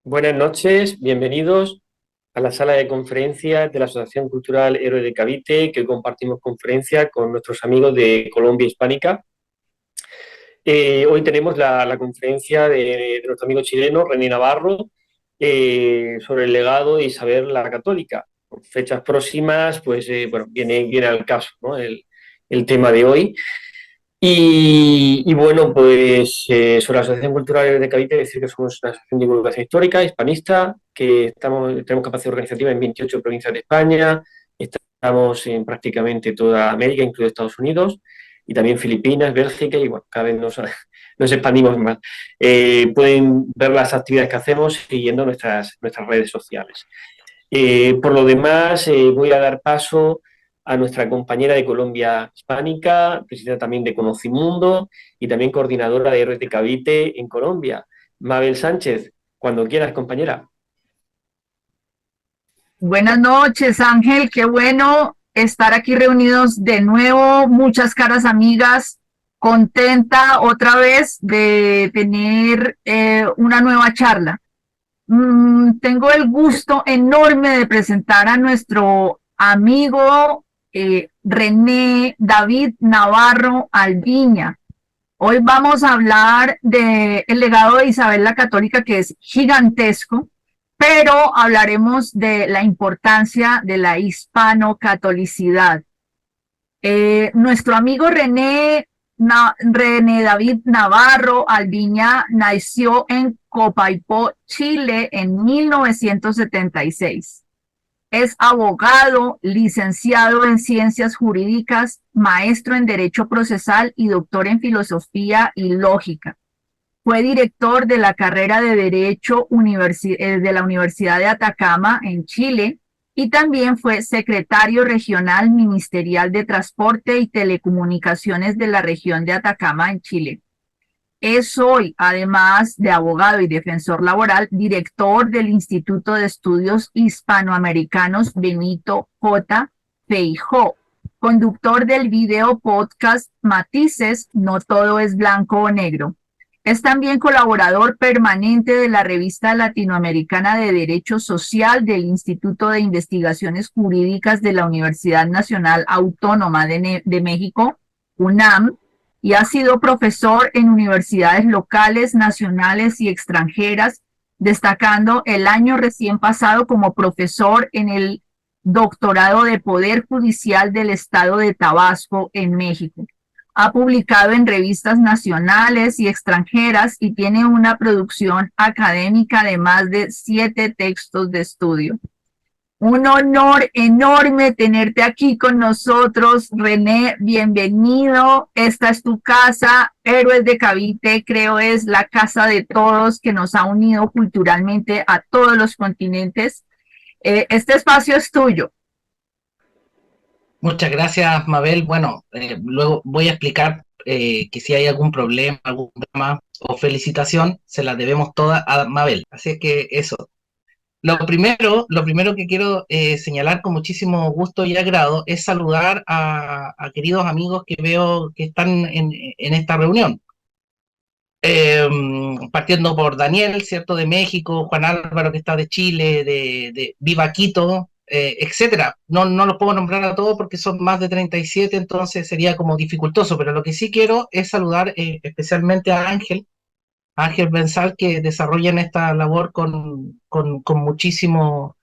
Buenas noches, bienvenidos a la sala de conferencias de la Asociación Cultural Héroes de Cavite, que hoy compartimos conferencia con nuestros amigos de Colombia Hispánica. Hoy tenemos la conferencia de nuestro amigo chileno, René Navarro, sobre el legado de Isabel la Católica. Por fechas próximas, pues bueno, viene al caso, ¿no? El tema de hoy. Y bueno, pues sobre la Asociación Cultural de Cavite, decir que somos una asociación de divulgación histórica, hispanista, que tenemos capacidad organizativa en 28 provincias de España, estamos en prácticamente toda América, incluido Estados Unidos, y también Filipinas, Bélgica, y bueno, cada vez nos expandimos más. Pueden ver las actividades que hacemos siguiendo nuestras redes sociales. Por lo demás, voy a dar paso a nuestra compañera de Colombia Hispánica, presidenta también de Conocimundo y también coordinadora de Héroes de Cavite en Colombia, Mabel Sánchez. Cuando quieras, compañera. Buenas noches, Ángel. Qué bueno estar aquí reunidos de nuevo. Muchas caras amigas. Contenta otra vez de tener una nueva charla. Tengo el gusto enorme de presentar a nuestro amigo René David Navarro Alviña. Hoy vamos a hablar del legado de Isabel la Católica, que es gigantesco, pero hablaremos de la importancia de la hispano-catolicidad. Nuestro amigo René David Navarro Alviña nació en Copaipó, Chile, en 1976. Es abogado, licenciado en ciencias jurídicas, maestro en derecho procesal y doctor en filosofía y lógica. Fue director de la carrera de Derecho de la Universidad de Atacama en Chile y también fue secretario regional ministerial de Transporte y Telecomunicaciones de la región de Atacama en Chile. Es hoy, además de abogado y defensor laboral, director del Instituto de Estudios Hispanoamericanos Benito J. Feijó, conductor del video podcast Matices, no todo es blanco o negro. Es también colaborador permanente de la revista latinoamericana de Derecho Social del Instituto de Investigaciones Jurídicas de la Universidad Nacional Autónoma de México, UNAM, y ha sido profesor en universidades locales, nacionales y extranjeras, destacando el año recién pasado como profesor en el doctorado de Poder Judicial del Estado de Tabasco en México. Ha publicado en revistas nacionales y extranjeras y tiene una producción académica de más de 7 textos de estudio. Un honor enorme tenerte aquí con nosotros, René, bienvenido. Esta es tu casa, Héroes de Cavite, creo es la casa de todos que nos ha unido culturalmente a todos los continentes. Este espacio es tuyo. Muchas gracias, Mabel. Bueno, luego voy a explicar que si hay algún problema, algún drama o felicitación, se las debemos todas a Mabel. Así es que eso. Lo primero que quiero señalar con muchísimo gusto y agrado es saludar a queridos amigos que veo que están en esta reunión. Eh, Partiendo por Daniel, ¿cierto? De México, Juan Álvaro, que está de Chile, de Viva Quito, etcétera. No los puedo nombrar a todos porque son más de 37, entonces sería como dificultoso, pero lo que sí quiero es saludar especialmente a Ángel Benzal, que desarrollan esta labor con muchísimo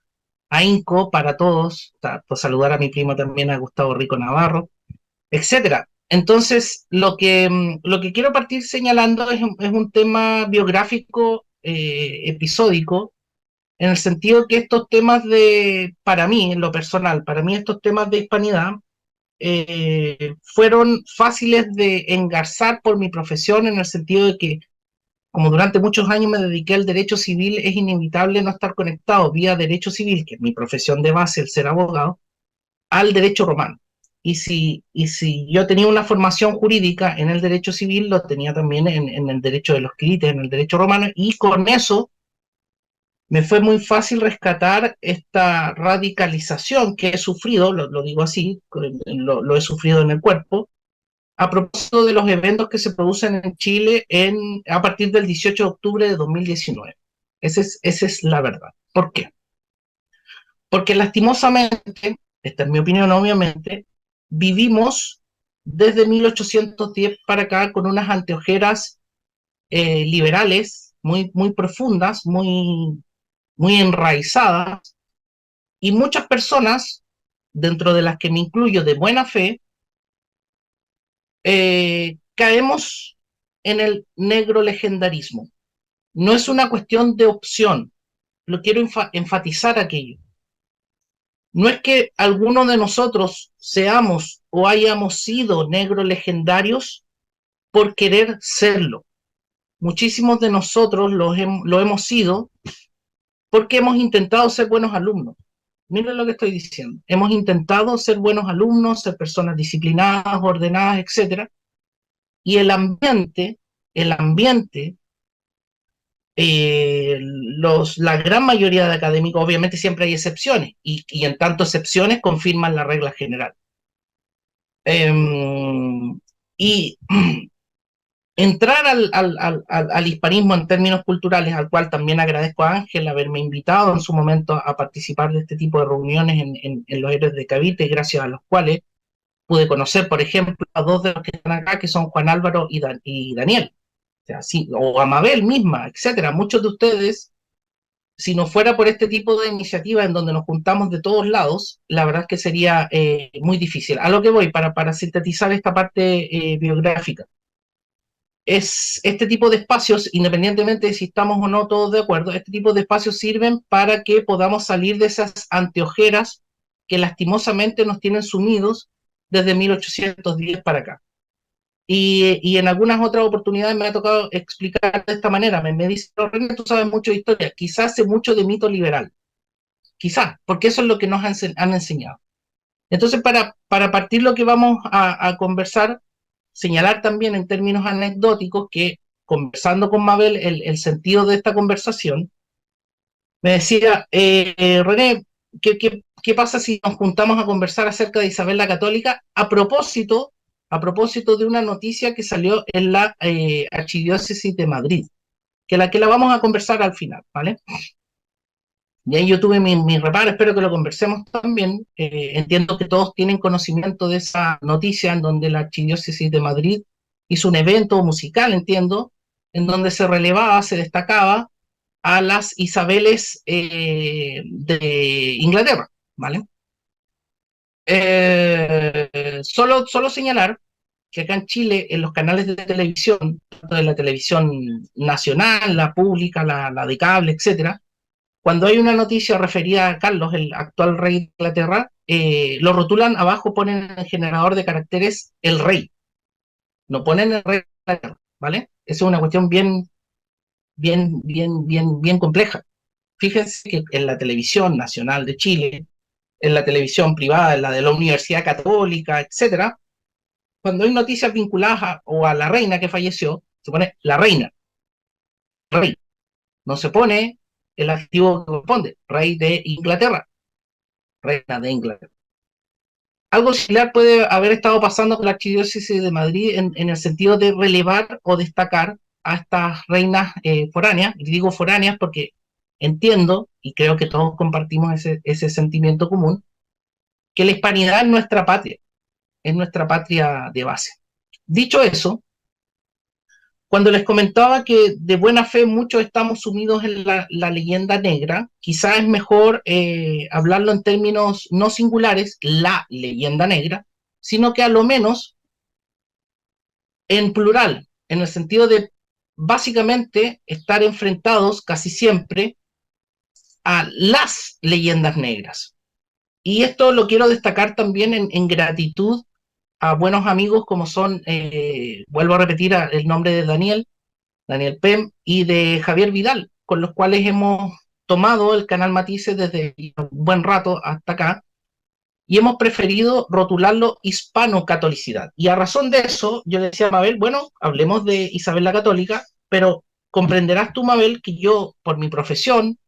ahínco para todos. Pues saludar a mi primo también, a Gustavo Rico Navarro, etcétera. Entonces, lo que quiero partir señalando es un tema biográfico episódico, en el sentido que estos temas para mí, en lo personal, para mí estos temas de hispanidad fueron fáciles de engarzar por mi profesión, en el sentido de que, como durante muchos años me dediqué al derecho civil, es inevitable no estar conectado vía derecho civil, que es mi profesión de base, el ser abogado, al derecho romano. Y si yo tenía una formación jurídica en el derecho civil, lo tenía también en el derecho de los quilites, en el derecho romano, y con eso me fue muy fácil rescatar esta radicalización que he sufrido, lo digo así, lo he sufrido en el cuerpo, a propósito de los eventos que se producen en Chile a partir del 18 de octubre de 2019. Esa es la verdad. ¿Por qué? Porque lastimosamente, esta es mi opinión obviamente, vivimos desde 1810 para acá con unas anteojeras liberales muy profundas, muy enraizadas, y muchas personas, dentro de las que me incluyo de buena fe, caemos en el negro legendarismo. No es una cuestión de opción, lo quiero enfatizar aquello. No es que alguno de nosotros seamos o hayamos sido negros legendarios por querer serlo. Muchísimos de nosotros lo hemos sido porque hemos intentado ser buenos alumnos. Miren lo que estoy diciendo. Hemos intentado ser buenos alumnos, ser personas disciplinadas, ordenadas, etcétera. Y el ambiente, la gran mayoría de académicos, obviamente siempre hay excepciones, y en tanto excepciones confirman la regla general. Y entrar al hispanismo en términos culturales, al cual también agradezco a Ángel haberme invitado en su momento a participar de este tipo de reuniones en los Héroes de Cavite, gracias a los cuales pude conocer, por ejemplo, a dos de los que están acá, que son Juan Álvaro y Daniel, o sea, sí, o a Mabel misma, etcétera. Muchos de ustedes, si no fuera por este tipo de iniciativa en donde nos juntamos de todos lados, la verdad es que sería muy difícil. A lo que voy, para sintetizar esta parte biográfica. Es este tipo de espacios, independientemente de si estamos o no todos de acuerdo, este tipo de espacios sirven para que podamos salir de esas anteojeras que lastimosamente nos tienen sumidos desde 1810 para acá. Y en algunas otras oportunidades me ha tocado explicar de esta manera. Me dice, René, tú sabes mucho de historia, quizás sé mucho de mito liberal, quizás, porque eso es lo que nos han enseñado. Entonces, para partir lo que vamos a conversar, señalar también en términos anecdóticos que, conversando con Mabel, el sentido de esta conversación, me decía, René, ¿qué pasa si nos juntamos a conversar acerca de Isabel la Católica a propósito de una noticia que salió en la Archidiócesis de Madrid, que la vamos a conversar al final, ¿vale? Y ahí yo tuve mi reparo, espero que lo conversemos también. Entiendo que todos tienen conocimiento de esa noticia en donde la Archidiócesis de Madrid hizo un evento musical, entiendo, en donde se relevaba, se destacaba a las Isabeles de Inglaterra, ¿vale? Solo señalar que acá en Chile, en los canales de televisión, tanto de la televisión nacional, la pública, la de cable, etcétera, cuando hay una noticia referida a Carlos, el actual rey de Inglaterra, lo rotulan abajo, ponen en el generador de caracteres el rey, no ponen el rey de Inglaterra, ¿vale? Esa es una cuestión bien compleja. Fíjense que en la televisión nacional de Chile, en la televisión privada, en la de la Universidad Católica, etcétera, cuando hay noticias vinculadas a la reina que falleció, se pone la reina, rey. No se pone el adjetivo que corresponde, rey de Inglaterra, reina de Inglaterra. Algo similar puede haber estado pasando con la Archidiócesis de Madrid en el sentido de relevar o destacar a estas reinas foráneas. Y digo foráneas porque entiendo, y creo que todos compartimos ese sentimiento común, que la hispanidad es nuestra patria de base. Dicho eso, cuando les comentaba que de buena fe muchos estamos sumidos en la leyenda negra, quizás es mejor hablarlo en términos no singulares, la leyenda negra, sino que a lo menos en plural, en el sentido de básicamente estar enfrentados casi siempre a las leyendas negras. Y esto lo quiero destacar también en gratitud a buenos amigos como son, vuelvo a repetir el nombre de Daniel Pem y de Javier Vidal, con los cuales hemos tomado el canal Matices desde un buen rato hasta acá, y hemos preferido rotularlo hispano-catolicidad. Y a razón de eso, yo le decía a Mabel, bueno, hablemos de Isabel la Católica, pero comprenderás tú, Mabel, que yo, por mi profesión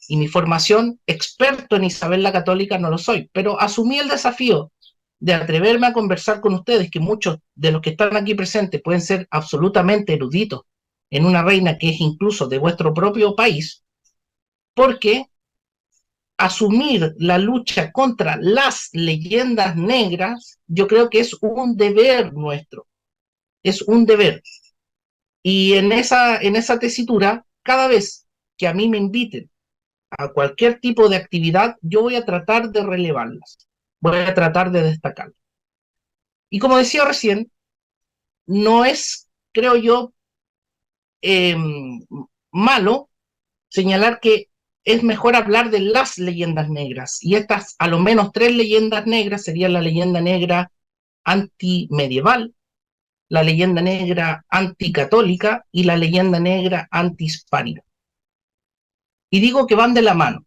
y mi formación, experto en Isabel la Católica no lo soy, pero asumí el desafío de atreverme a conversar con ustedes, que muchos de los que están aquí presentes pueden ser absolutamente eruditos en una reina que es incluso de vuestro propio país, porque asumir la lucha contra las leyendas negras, yo creo que es un deber nuestro, es un deber. Y en esa tesitura, cada vez que a mí me inviten a cualquier tipo de actividad, yo voy a tratar de relevarlas, voy a tratar de destacarlas. Y como decía recién, no es, creo yo, eh, malo señalar que es mejor hablar de las leyendas negras. Y estas, a lo menos tres leyendas negras, serían la leyenda negra antimedieval, la leyenda negra anticatólica y la leyenda negra antihispánica. Y digo que van de la mano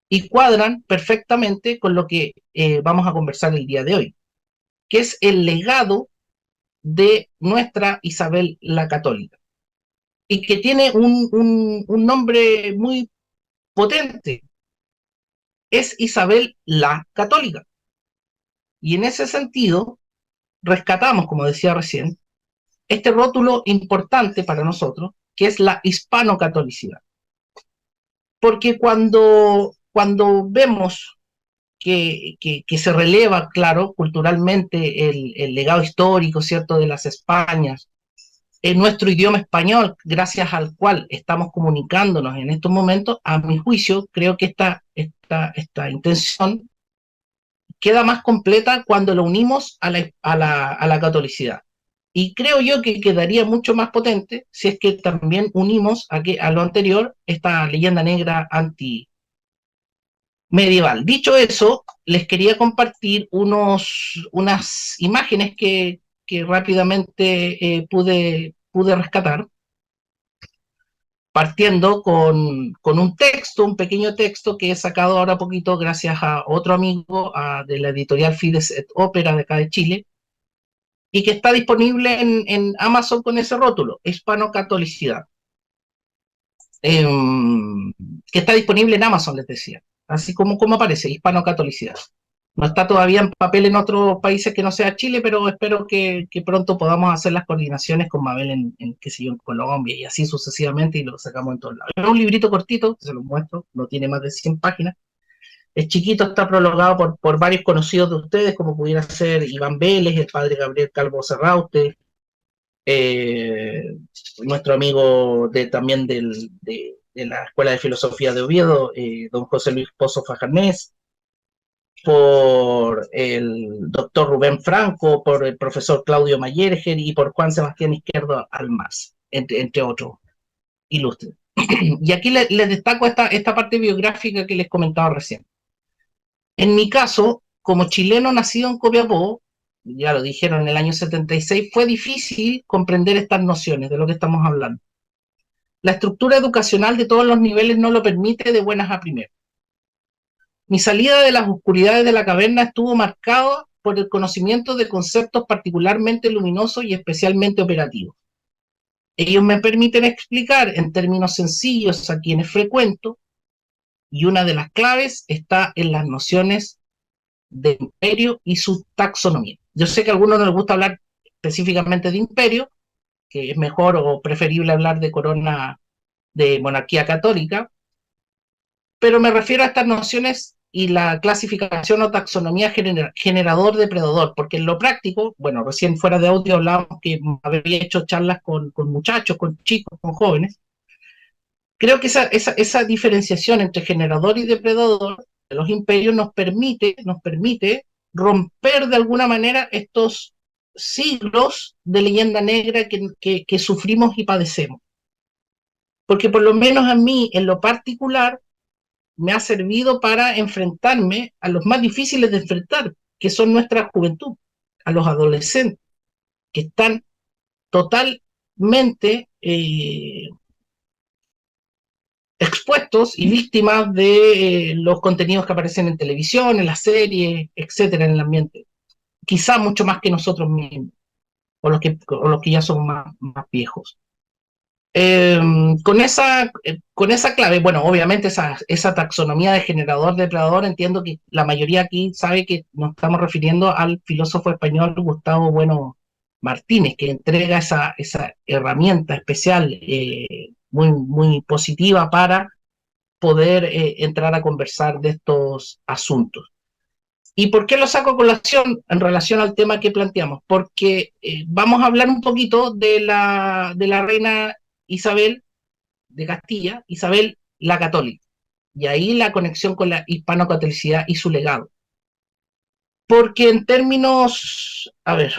y cuadran perfectamente con lo que vamos a conversar el día de hoy, que es el legado de nuestra Isabel la Católica, y que tiene un nombre muy potente, es Isabel la Católica. Y en ese sentido, rescatamos, como decía recién, este rótulo importante para nosotros, que es la hispanocatolicidad. Porque cuando vemos que se releva, claro, culturalmente el legado histórico, ¿cierto?, de las Españas, en nuestro idioma español, gracias al cual estamos comunicándonos en estos momentos, a mi juicio, creo que esta intención queda más completa cuando lo unimos a la catolicidad. Y creo yo que quedaría mucho más potente si es que también unimos a lo anterior esta leyenda negra anti-medieval. Dicho eso, les quería compartir unas imágenes que rápidamente pude rescatar, partiendo con un pequeño texto que he sacado ahora poquito gracias a otro amigo de la editorial Fides et Opera de acá de Chile, y que está disponible en Amazon con ese rótulo, Hispanocatolicidad, que está disponible en Amazon, les decía, así como aparece, Hispanocatolicidad. No está todavía en papel en otros países que no sea Chile, pero espero que pronto podamos hacer las coordinaciones con Mabel qué sé yo, en Colombia y así sucesivamente, y lo sacamos en todos lados. Es un librito cortito, se lo muestro, no tiene más de 100 páginas. Es chiquito, está prologado por varios conocidos de ustedes, como pudiera ser Iván Vélez, el padre Gabriel Calvo Serraute, eh, nuestro amigo también de la Escuela de Filosofía de Oviedo, don José Luis Pozo Fajarnés, por el doctor Rubén Franco, por el profesor Claudio Mayerger y por Juan Sebastián Izquierdo Almaz, entre otros ilustres. Y aquí les destaco esta parte biográfica que les comentaba recién. En mi caso, como chileno nacido en Copiapó, ya lo dijeron, en el año 76, fue difícil comprender estas nociones de lo que estamos hablando. La estructura educacional de todos los niveles no lo permite de buenas a primeras. Mi salida de las oscuridades de la caverna estuvo marcada por el conocimiento de conceptos particularmente luminosos y especialmente operativos. Ellos me permiten explicar en términos sencillos a quienes frecuento, y una de las claves está en las nociones de imperio y su taxonomía. Yo sé que a algunos no les gusta hablar específicamente de imperio, que es mejor o preferible hablar de corona, de monarquía católica, pero me refiero a estas nociones y la clasificación o taxonomía generador-depredador, porque en lo práctico, bueno, recién fuera de audio hablábamos que había hecho charlas con muchachos, con chicos, con jóvenes. Creo que esa diferenciación entre generador y depredador de los imperios nos permite romper de alguna manera estos siglos de leyenda negra que sufrimos y padecemos. Porque por lo menos a mí, en lo particular, me ha servido para enfrentarme a los más difíciles de enfrentar, que son nuestra juventud, a los adolescentes, que están totalmente expuestos y víctimas de los contenidos que aparecen en televisión, en las series, etcétera, en el ambiente. Quizá mucho más que nosotros mismos, o los que ya son más viejos. Con esa clave, bueno, obviamente esa taxonomía de generador-depredador, entiendo que la mayoría aquí sabe que nos estamos refiriendo al filósofo español Gustavo Bueno Martínez, que entrega esa herramienta especial muy, muy positiva para poder entrar a conversar de estos asuntos. ¿Y por qué lo saco a colación en relación al tema que planteamos? Porque vamos a hablar un poquito de la reina Isabel de Castilla, Isabel la Católica, y ahí la conexión con la hispano-catolicidad y su legado. Porque en términos, a ver,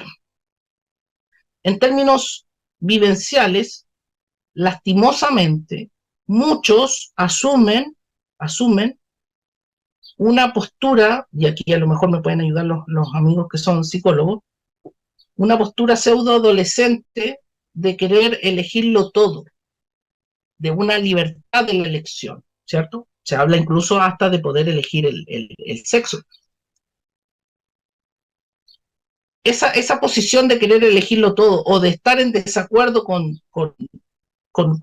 en términos vivenciales, lastimosamente, muchos asumen una postura, y aquí a lo mejor me pueden ayudar los amigos que son psicólogos, una postura pseudo adolescente de querer elegirlo todo, de una libertad de la elección, ¿cierto? Se habla incluso hasta de poder elegir el sexo. Esa posición de querer elegirlo todo o de estar en desacuerdo con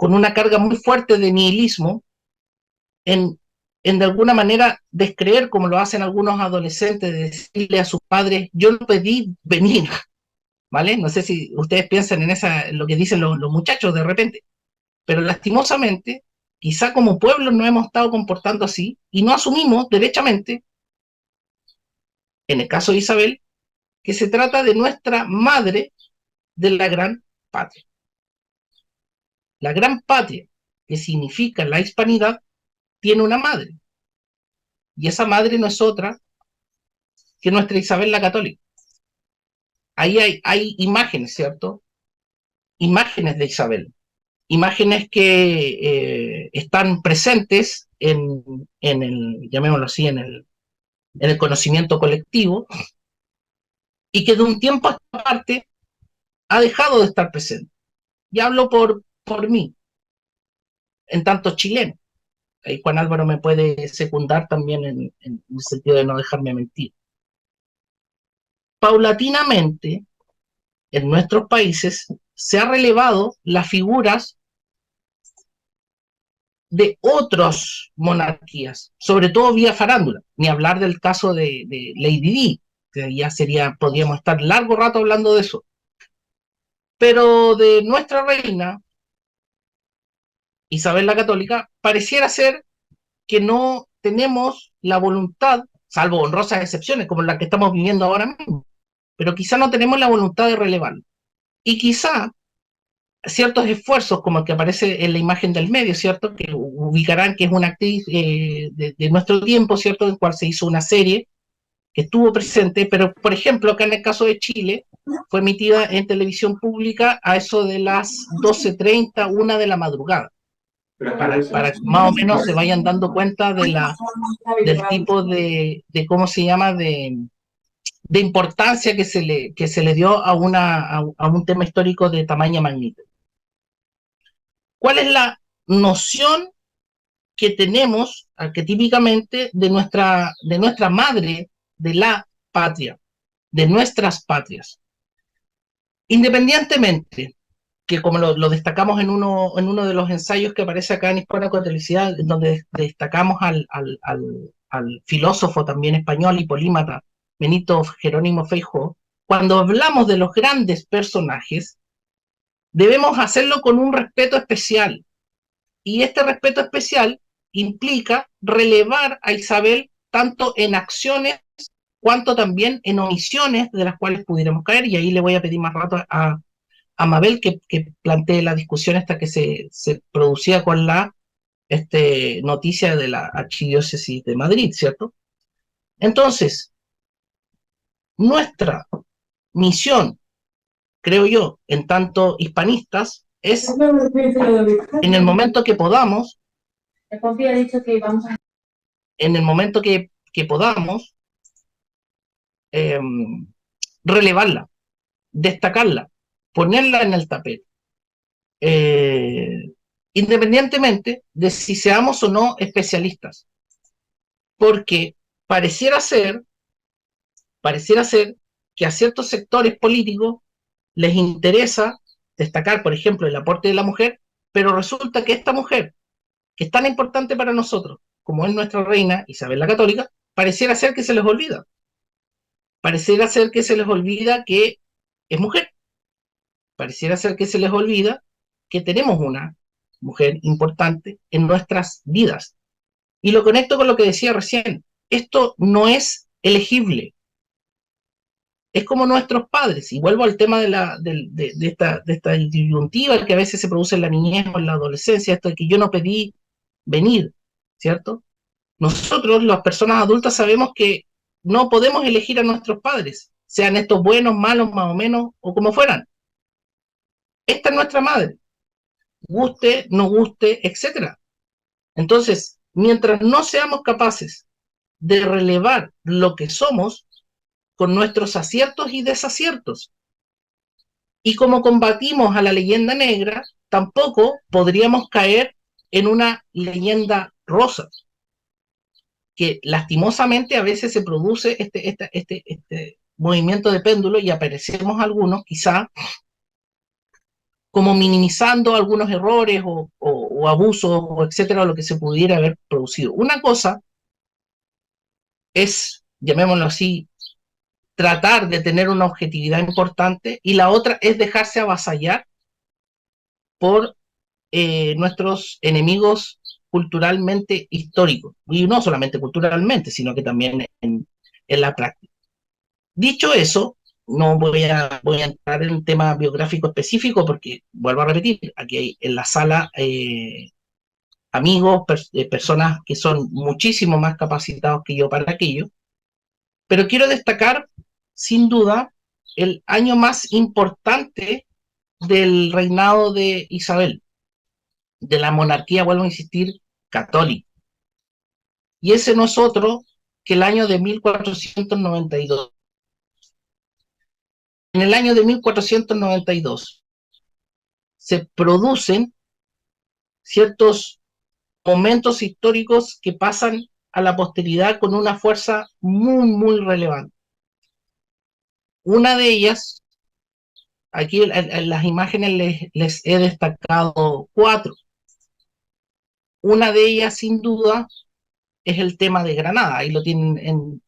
una carga muy fuerte de nihilismo, en de alguna manera descreer, como lo hacen algunos adolescentes, de decirle a sus padres, yo no pedí venir, ¿vale? No sé si ustedes piensan en lo que dicen los muchachos de repente, pero lastimosamente, quizá como pueblo no hemos estado comportando así y no asumimos derechamente, en el caso de Isabel, que se trata de nuestra madre de la gran patria. La gran patria, que significa la hispanidad, tiene una madre. Y esa madre no es otra que nuestra Isabel la Católica. Ahí hay imágenes, ¿cierto? Imágenes de Isabel. Imágenes que están presentes en el, llamémoslo así, en el conocimiento colectivo, y que de un tiempo a esta parte ha dejado de estar presente. Y hablo por mí, en tanto chileno. Ahí Juan Álvaro me puede secundar también en el sentido de no dejarme mentir. Paulatinamente, en nuestros países, se ha relevado las figuras de otras monarquías, sobre todo vía farándula, ni hablar del caso de Lady Di, que ya podríamos estar largo rato hablando de eso. Pero de nuestra reina, Isabel la Católica, pareciera ser que no tenemos la voluntad, salvo honrosas excepciones como la que estamos viviendo ahora mismo, pero quizá no tenemos la voluntad de relevarlo. Y quizá ciertos esfuerzos, como el que aparece en la imagen del medio, ¿cierto? Que ubicarán que es una actriz de nuestro tiempo, ¿cierto? En cual se hizo una serie que estuvo presente, pero por ejemplo, acá en el caso de Chile, fue emitida en televisión pública a eso de las 12:30, 1 de la madrugada. Para que más o menos se vayan dando cuenta del tipo de ¿cómo se llama? De importancia que se le dio a un tema histórico de tamaña magnitud. ¿Cuál es la noción que tenemos arquetípicamente de nuestra madre, de la patria, de nuestras patrias? Independientemente, que como lo destacamos en uno de los ensayos que aparece acá en Hispano Catolicidad, donde destacamos al filósofo también español y polímata, Benito Jerónimo Feijó, cuando hablamos de los grandes personajes, debemos hacerlo con un respeto especial. Y este respeto especial implica relevar a Isabel tanto en acciones cuanto también en omisiones de las cuales pudiéramos caer, y ahí le voy a pedir más rato a Mabel que plantee la discusión esta que se producía con la noticia de la Archidiócesis de Madrid, ¿cierto? Entonces, nuestra misión, creo yo, en tanto hispanistas, es en el momento que podamos, en el momento que podamos, relevarla, destacarla, ponerla en el tapete. Independientemente de si seamos o no especialistas. Porque pareciera ser que a ciertos sectores políticos les interesa destacar, por ejemplo, el aporte de la mujer, pero resulta que esta mujer, que es tan importante para nosotros, como es nuestra reina Isabel la Católica, pareciera ser que se les olvida. Pareciera ser que se les olvida que es mujer. Pareciera ser que se les olvida que tenemos una mujer importante en nuestras vidas. Y lo conecto con lo que decía recién. Esto no es elegible. Es como nuestros padres. Y vuelvo al tema de esta disyuntiva que a veces se produce en la niñez o en la adolescencia, esto de que yo no pedí venir, ¿cierto? Nosotros, las personas adultas, sabemos que no podemos elegir a nuestros padres, sean estos buenos, malos, más o menos, o como fueran. Esta es nuestra madre, guste, no guste, etcétera. Entonces, mientras no seamos capaces de relevar lo que somos con nuestros aciertos y desaciertos, y como combatimos a la leyenda negra, tampoco podríamos caer en una leyenda rosa, que lastimosamente a veces se produce este movimiento de péndulo y aparecemos algunos quizá como minimizando algunos errores o abusos o etcétera, lo que se pudiera haber producido. Una cosa es, llamémoslo así, tratar de tener una objetividad importante y la otra es dejarse avasallar por nuestros enemigos culturalmente históricos, y no solamente culturalmente, sino que también en la práctica. Dicho eso, no voy a entrar en un tema biográfico específico porque, vuelvo a repetir, aquí hay en la sala amigos, personas que son muchísimo más capacitados que yo para aquello, pero quiero destacar, sin duda, el año más importante del reinado de Isabel, de la monarquía, vuelvo a insistir, católica. Y ese no es otro que el año de 1492. En el año de 1492 se producen ciertos momentos históricos que pasan a la posteridad con una fuerza muy, muy relevante. Una de ellas, aquí en las imágenes les he destacado 4. Una de ellas, sin duda, es el tema de Granada. Ahí lo tienen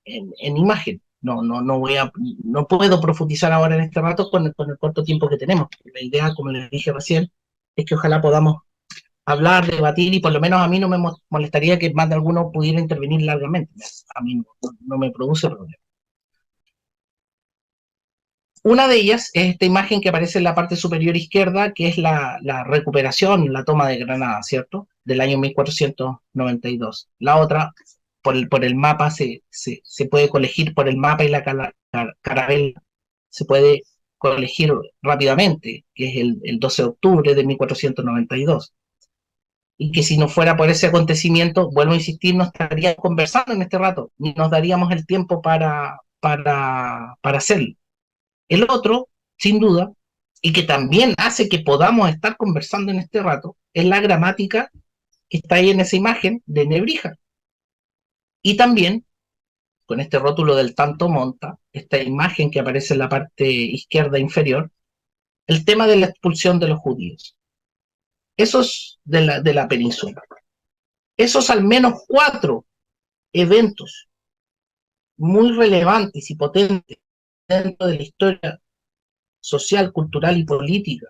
en imagen. No puedo profundizar ahora en este rato con el corto tiempo que tenemos. La idea, como les dije recién, es que ojalá podamos hablar, debatir, y por lo menos a mí no me molestaría que más de alguno pudiera intervenir largamente. A mí no me produce problema. Una de ellas es esta imagen que aparece en la parte superior izquierda, que es la recuperación, la toma de Granada, ¿cierto? Del año 1492. La otra, por el mapa, se puede colegir por el mapa y la carabela, se puede colegir rápidamente, que es el 12 de octubre de 1492. Y que si no fuera por ese acontecimiento, vuelvo a insistir, no estaríamos conversando en este rato, ni nos daríamos el tiempo para hacerlo. El otro, sin duda, y que también hace que podamos estar conversando en este rato, es la gramática que está ahí en esa imagen de Nebrija. Y también, con este rótulo del tanto monta, esta imagen que aparece en la parte izquierda inferior, el tema de la expulsión de los judíos. Esos de la península. Esos al menos 4 eventos muy relevantes y potentes dentro de la historia social, cultural y política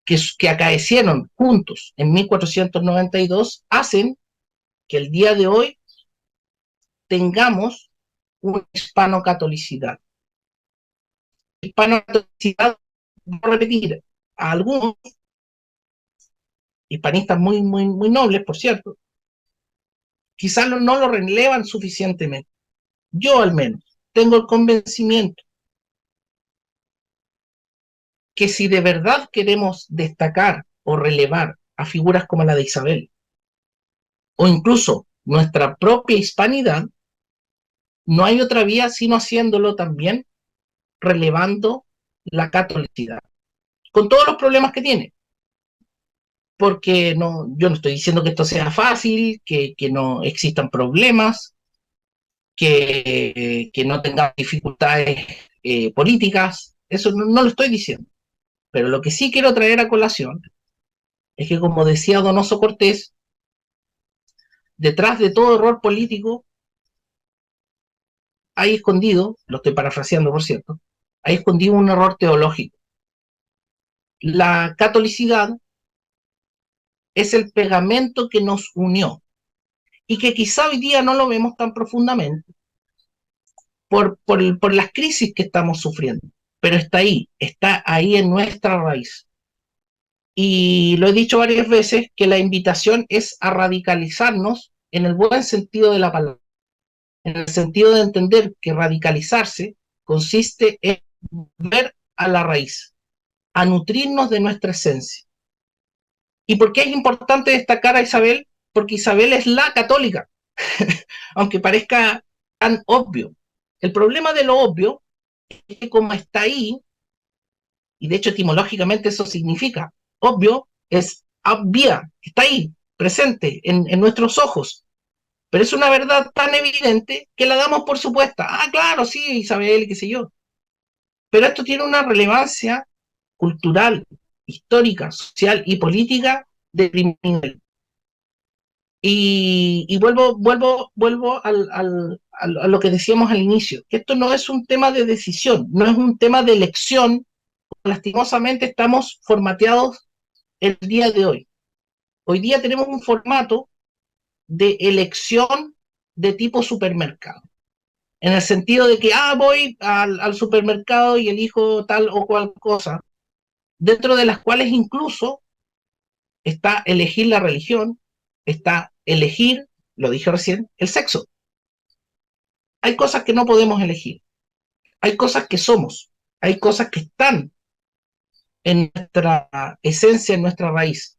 que acaecieron juntos en 1492 hacen que el día de hoy tengamos una hispanocatolicidad. Hispanocatolicidad, voy a repetir, a algunos hispanistas muy, muy, muy nobles, por cierto, quizás no lo relevan suficientemente. Yo al menos tengo el convencimiento que si de verdad queremos destacar o relevar a figuras como la de Isabel, o incluso nuestra propia hispanidad, no hay otra vía sino haciéndolo también relevando la catolicidad, con todos los problemas que tiene. Porque yo no estoy diciendo que esto sea fácil, que no existan problemas, que no tengan dificultades políticas, eso no lo estoy diciendo. Pero lo que sí quiero traer a colación es que, como decía Donoso Cortés, detrás de todo error político hay escondido, lo estoy parafraseando por cierto, hay escondido un error teológico. La catolicidad es el pegamento que nos unió, y que quizá hoy día no lo vemos tan profundamente por las crisis que estamos sufriendo, pero está ahí en nuestra raíz. Y lo he dicho varias veces, que la invitación es a radicalizarnos en el buen sentido de la palabra, en el sentido de entender que radicalizarse consiste en ver a la raíz, a nutrirnos de nuestra esencia. ¿Y por qué es importante destacar a Isabel? Porque Isabel es la católica, aunque parezca tan obvio. El problema de lo obvio es que como está ahí, y de hecho etimológicamente eso significa obvio, es obvia, está ahí, presente en nuestros ojos, pero es una verdad tan evidente que la damos por supuesta. Ah, claro, sí, Isabel, qué sé yo. Pero esto tiene una relevancia cultural, histórica, social y política de primer nivel. Y vuelvo a lo que decíamos al inicio, que esto no es un tema de decisión, no es un tema de elección. Lastimosamente estamos formateados el día de hoy. Hoy día tenemos un formato de elección de tipo supermercado, en el sentido de que voy al supermercado y elijo tal o cual cosa, dentro de las cuales incluso está elegir la religión, está elegir, lo dije recién, el sexo. Hay cosas que no podemos elegir, hay cosas que somos, hay cosas que están en nuestra esencia, en nuestra raíz.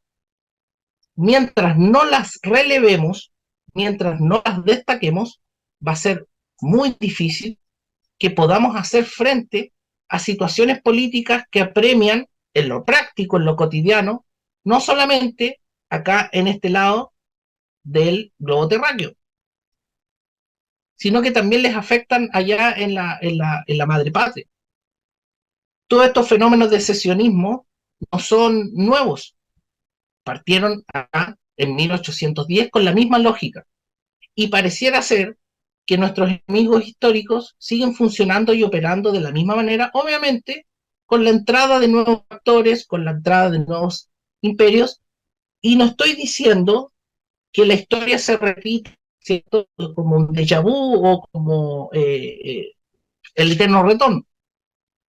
Mientras no las relevemos, mientras no las destaquemos, va a ser muy difícil que podamos hacer frente a situaciones políticas que apremian en lo práctico, en lo cotidiano, no solamente acá en este lado del globo terráqueo, sino que también les afectan allá en la madre patria. Todos estos fenómenos de secesionismo no son nuevos, partieron acá en 1810 con la misma lógica, y pareciera ser que nuestros enemigos históricos siguen funcionando y operando de la misma manera, obviamente con la entrada de nuevos actores, con la entrada de nuevos imperios, y no estoy diciendo que la historia se repite, ¿cierto? Como un déjà vu o como el eterno retorno,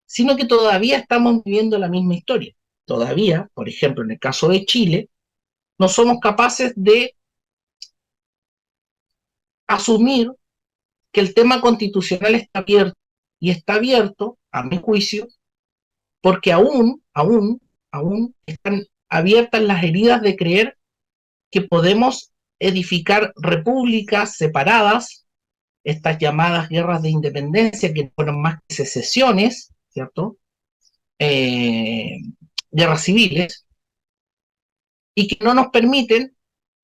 sino que todavía estamos viviendo la misma historia. Todavía, por ejemplo, en el caso de Chile, no somos capaces de asumir que el tema constitucional está abierto, y está abierto, a mi juicio, porque aún están abiertas las heridas de creer que podemos edificar repúblicas separadas, estas llamadas guerras de independencia, que fueron más que secesiones, ¿cierto? Eh, Guerras civiles, y que no nos permiten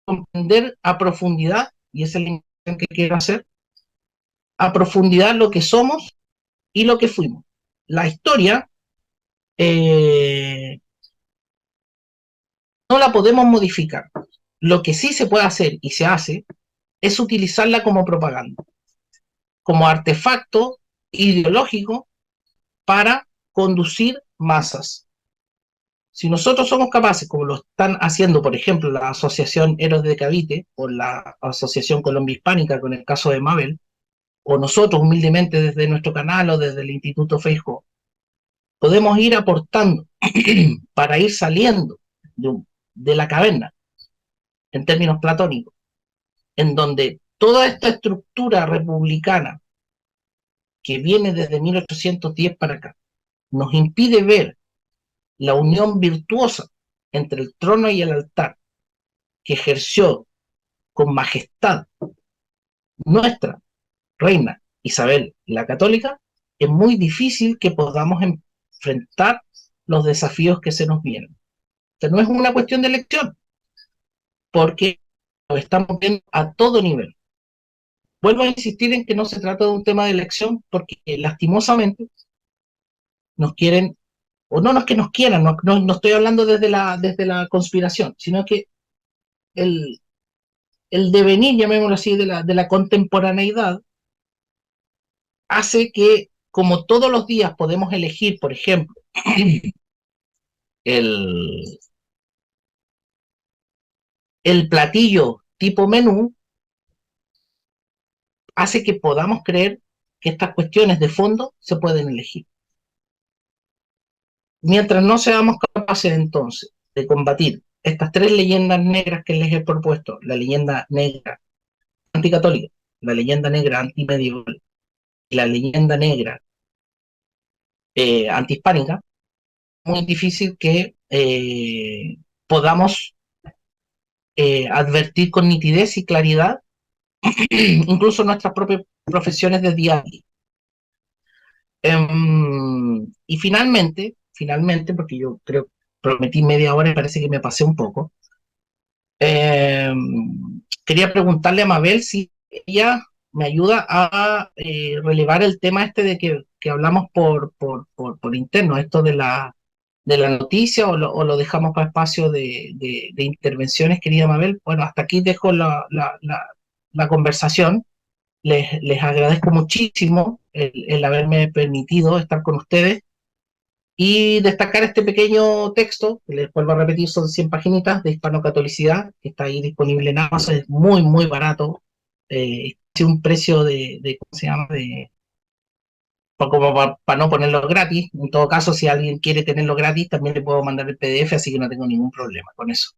comprender a profundidad, y esa es la invitación que quiero hacer, a profundidad lo que somos y lo que fuimos. La historia no la podemos modificar. Lo que sí se puede hacer y se hace es utilizarla como propaganda, como artefacto ideológico para conducir masas. Si nosotros somos capaces, como lo están haciendo, por ejemplo, la Asociación Héroes de Cavite o la Asociación Colombia Hispánica con el caso de Mabel, o nosotros humildemente desde nuestro canal o desde el Instituto Feijó, podemos ir aportando para ir saliendo de la caverna, en términos platónicos, en donde toda esta estructura republicana que viene desde 1810 para acá nos impide ver la unión virtuosa entre el trono y el altar que ejerció con majestad nuestra reina Isabel la Católica, es muy difícil que podamos enfrentar los desafíos que se nos vienen. Entonces, no es una cuestión de elección, porque lo estamos viendo a todo nivel. Vuelvo a insistir en que no se trata de un tema de elección, porque lastimosamente nos quieren, o no es que nos quieran, no estoy hablando desde la conspiración, sino que el, el devenir, llamémoslo así, de la contemporaneidad, hace que, como todos los días podemos elegir, por ejemplo, el, el platillo tipo menú, hace que podamos creer que estas cuestiones de fondo se pueden elegir. Mientras no seamos capaces entonces de combatir estas tres leyendas negras que les he propuesto, la leyenda negra anticatólica, la leyenda negra antimedieval y la leyenda negra antihispánica, muy difícil que podamos advertir con nitidez y claridad incluso nuestras propias profesiones de día a día. Y finalmente, porque yo creo que prometí media hora y parece que me pasé un poco, quería preguntarle a Mabel si ella me ayuda a relevar el tema este de que hablamos por interno, esto de la noticia, o lo dejamos para espacio de intervenciones, querida Mabel. Bueno, hasta aquí dejo la conversación. Les agradezco muchísimo el haberme permitido estar con ustedes y destacar este pequeño texto, que les vuelvo a repetir, son 100 paginitas de hispanocatolicidad, que está ahí disponible en Amazon, es muy, muy barato, tiene un precio ¿cómo se llama? Como para no ponerlo gratis. En todo caso, si alguien quiere tenerlo gratis, también le puedo mandar el PDF, así que no tengo ningún problema con eso.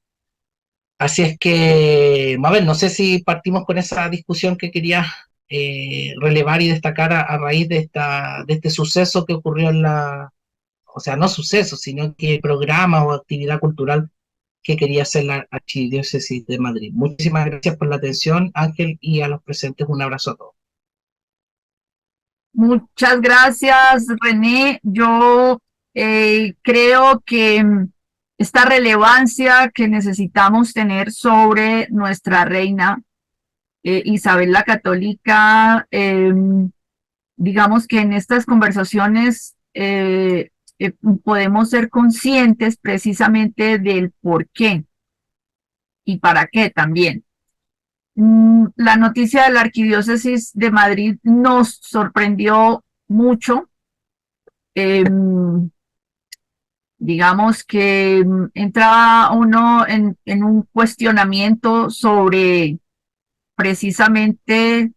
Así es que, Mabel, no sé si partimos con esa discusión que quería relevar y destacar a raíz de este suceso que ocurrió o sea, no suceso, sino que programa o actividad cultural que quería hacer la Archidiócesis de Madrid. Muchísimas gracias por la atención, Ángel, y a los presentes un abrazo a todos. Muchas gracias, René. Yo creo que esta relevancia que necesitamos tener sobre nuestra reina Isabel la Católica, digamos que en estas conversaciones podemos ser conscientes precisamente del por qué y para qué también. La noticia de la Arquidiócesis de Madrid nos sorprendió mucho. Digamos que entraba uno en un cuestionamiento sobre precisamente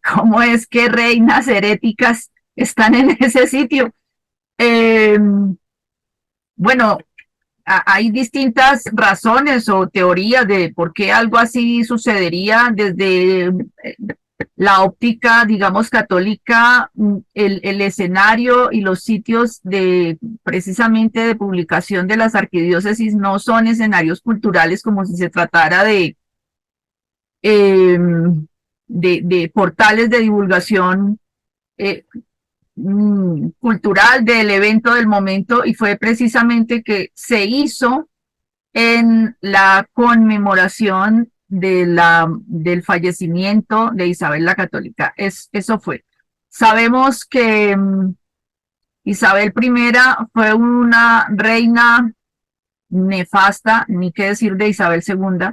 cómo es que reinas heréticas están en ese sitio. Bueno, hay distintas razones o teorías de por qué algo así sucedería desde la óptica, digamos, católica. El escenario y los sitios de precisamente de publicación de las arquidiócesis no son escenarios culturales como si se tratara de portales de divulgación cultural del evento del momento, y fue precisamente que se hizo en la conmemoración del fallecimiento de Isabel la Católica. Eso fue. Sabemos que Isabel I fue una reina nefasta, ni qué decir de Isabel II,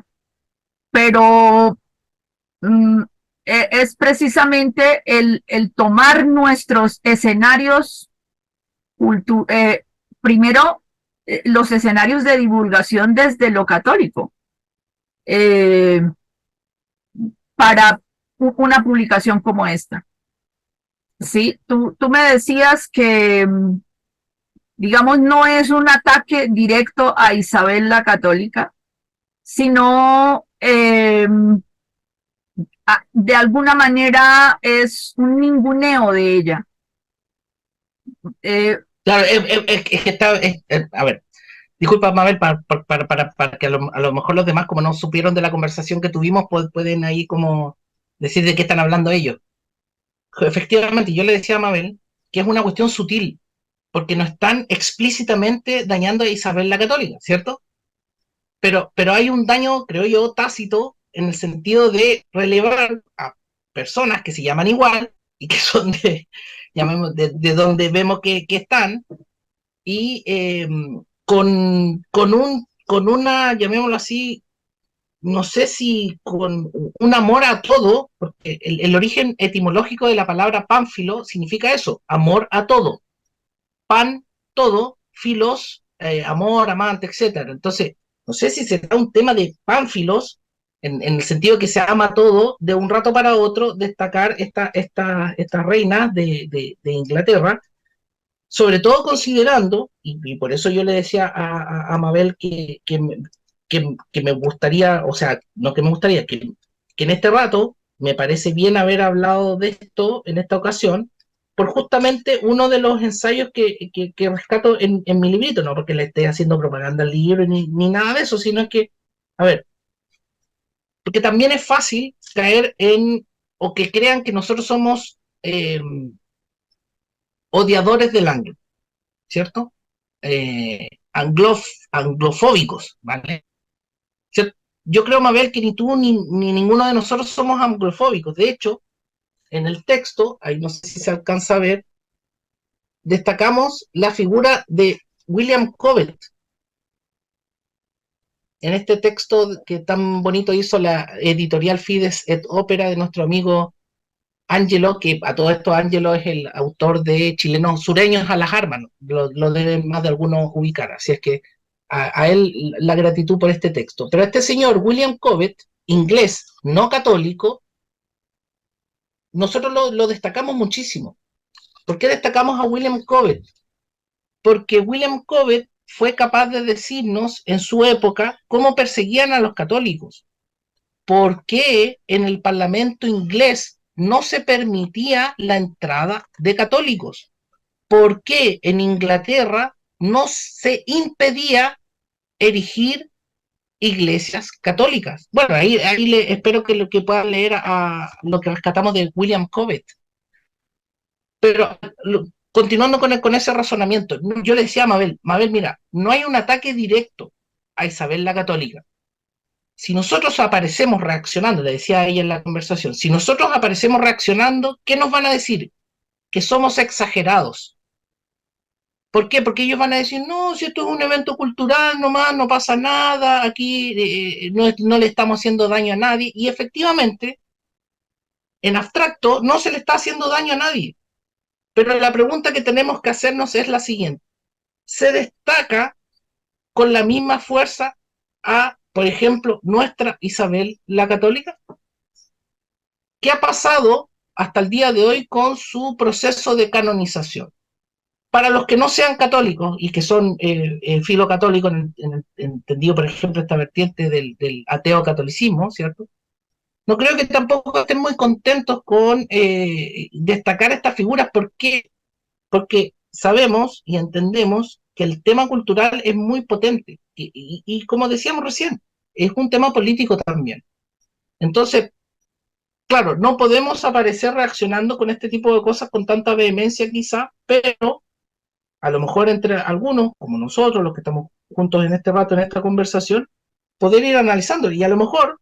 pero es precisamente el tomar nuestros escenarios, primero los escenarios de divulgación desde lo católico, para una publicación como esta. Sí, tú me decías que, digamos, no es un ataque directo a Isabel la Católica, sino de alguna manera es un ninguneo de ella. Claro, es que está, a ver, disculpa, Mabel, para que a lo mejor los demás, como no supieron de la conversación que tuvimos, pueden ahí como decir de qué están hablando ellos. Efectivamente, yo le decía a Mabel que es una cuestión sutil, porque no están explícitamente dañando a Isabel la Católica, ¿cierto? Pero hay un daño, creo yo, tácito, en el sentido de relevar a personas que se llaman igual y que son de donde vemos que están, y con una, llamémoslo así, no sé si con un amor a todo, porque el origen etimológico de la palabra pánfilo significa eso, amor a todo. Pan, todo, filos, amor, amante, etcétera. Entonces, no sé si será un tema de pánfilos en el sentido que se ama todo, de un rato para otro, destacar estas reinas de Inglaterra, sobre todo considerando, y por eso yo le decía a Mabel que me gustaría, o sea, no que me gustaría, que en este rato me parece bien haber hablado de esto en esta ocasión, por justamente uno de los ensayos que rescato en mi librito, no porque le esté haciendo propaganda al libro ni nada de eso, sino que, a ver, porque también es fácil caer en, o que crean que nosotros somos odiadores del anglo, ¿cierto? Anglofóbicos, ¿vale? ¿Cierto? Yo creo, Mabel, que ni tú ni ninguno de nosotros somos anglofóbicos. De hecho, en el texto, ahí no sé si se alcanza a ver, destacamos la figura de William Cobbett en este texto que tan bonito hizo la editorial Fides et Opera de nuestro amigo Ángelo, que a todo esto Ángelo es el autor de Chilenos Sureños a las Armas, ¿no? Lo deben más de algunos ubicar, así es que a él la gratitud por este texto. Pero este señor, William Cobbett, inglés, no católico, nosotros lo destacamos muchísimo. ¿Por qué destacamos a William Cobbett? Porque William Cobbett fue capaz de decirnos en su época cómo perseguían a los católicos, por qué en el Parlamento inglés no se permitía la entrada de católicos, por qué en Inglaterra no se impedía erigir iglesias católicas. Bueno, ahí espero que lo que puedan leer a lo que rescatamos de William Cobbett. Pero continuando con ese razonamiento, yo le decía a Mabel, mira, no hay un ataque directo a Isabel la Católica. Si nosotros aparecemos reaccionando, le decía a ella en la conversación, si nosotros aparecemos reaccionando, ¿qué nos van a decir? Que somos exagerados. ¿Por qué? Porque ellos van a decir, no, si esto es un evento cultural nomás, no pasa nada, aquí no le estamos haciendo daño a nadie. Y efectivamente, en abstracto, no se le está haciendo daño a nadie. Pero la pregunta que tenemos que hacernos es la siguiente. ¿Se destaca con la misma fuerza a, por ejemplo, nuestra Isabel la Católica? ¿Qué ha pasado hasta el día de hoy con su proceso de canonización? Para los que no sean católicos y que son filocatólicos, entendido, por ejemplo, esta vertiente del ateo-catolicismo, ¿cierto? No creo que tampoco estén muy contentos con destacar estas figuras. ¿Por qué? Porque sabemos y entendemos que el tema cultural es muy potente y como decíamos recién, es un tema político también. Entonces, claro, no podemos aparecer reaccionando con este tipo de cosas con tanta vehemencia quizá, pero a lo mejor entre algunos, como nosotros, los que estamos juntos en este rato, en esta conversación, poder ir analizando. Y a lo mejor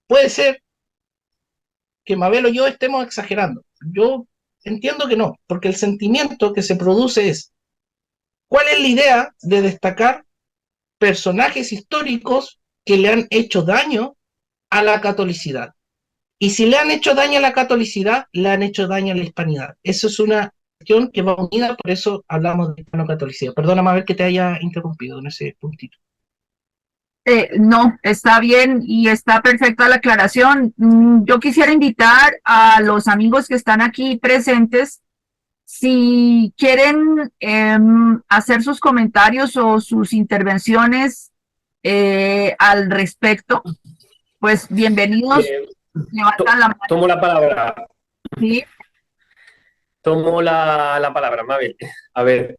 puede ser que Mabel o yo estemos exagerando. Yo entiendo que no, porque el sentimiento que se produce es, ¿cuál es la idea de destacar personajes históricos que le han hecho daño a la catolicidad? Y si le han hecho daño a la catolicidad, le han hecho daño a la hispanidad. Eso es una cuestión que va unida, por eso hablamos de hispano-catolicidad. Perdona, Mabel, que te haya interrumpido en ese puntito. No, está bien y está perfecta la aclaración. Yo quisiera invitar a los amigos que están aquí presentes, si quieren hacer sus comentarios o sus intervenciones al respecto, pues bienvenidos. Levantan la mano. Tomo la palabra. Sí. Tomo la palabra, Mabel. A ver,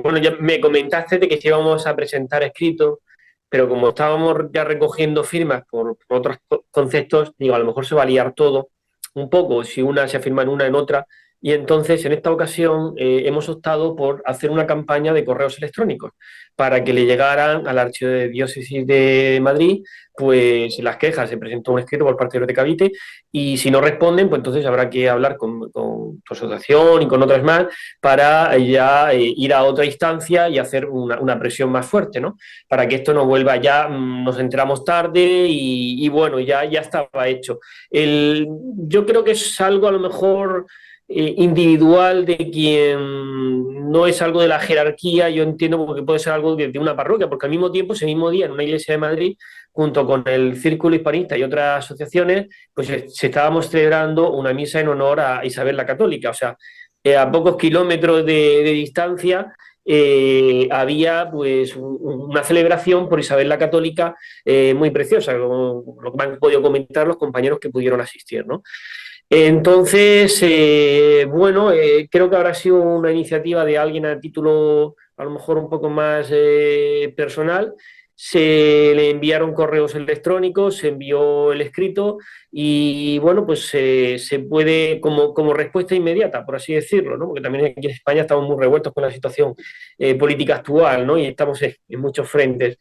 bueno, ya me comentaste de que sí íbamos a presentar escrito, pero como estábamos ya recogiendo firmas por otros conceptos, digo, a lo mejor se va a liar todo un poco, si una se afirma en una, en otra, y entonces en esta ocasión hemos optado por hacer una campaña de correos electrónicos para que le llegaran al Archivo de Diócesis de Madrid pues las quejas. Se presentó un escrito por parte de Cavite y si no responden, pues entonces habrá que hablar con tu asociación y con otras más para ya ir a otra instancia y hacer una presión más fuerte, ¿no? Para que esto no vuelva ya, nos enteramos tarde y bueno, ya estaba hecho. Yo creo que es algo a lo mejor individual de quien no es algo de la jerarquía, yo entiendo porque puede ser algo de una parroquia, porque al mismo tiempo, ese mismo día, en una iglesia de Madrid, junto con el Círculo Hispanista y otras asociaciones, pues se estábamos celebrando una misa en honor a Isabel la Católica, o sea, a pocos kilómetros de distancia había pues una celebración por Isabel la Católica muy preciosa, lo que han podido comentar los compañeros que pudieron asistir, ¿no? Entonces, bueno, creo que habrá sido una iniciativa de alguien a título a lo mejor un poco más personal. Se le enviaron correos electrónicos, se envió el escrito y bueno, pues se puede, como respuesta inmediata, por así decirlo, ¿no? Porque también aquí en España estamos muy revueltos con la situación política actual, ¿no? Y estamos en muchos frentes.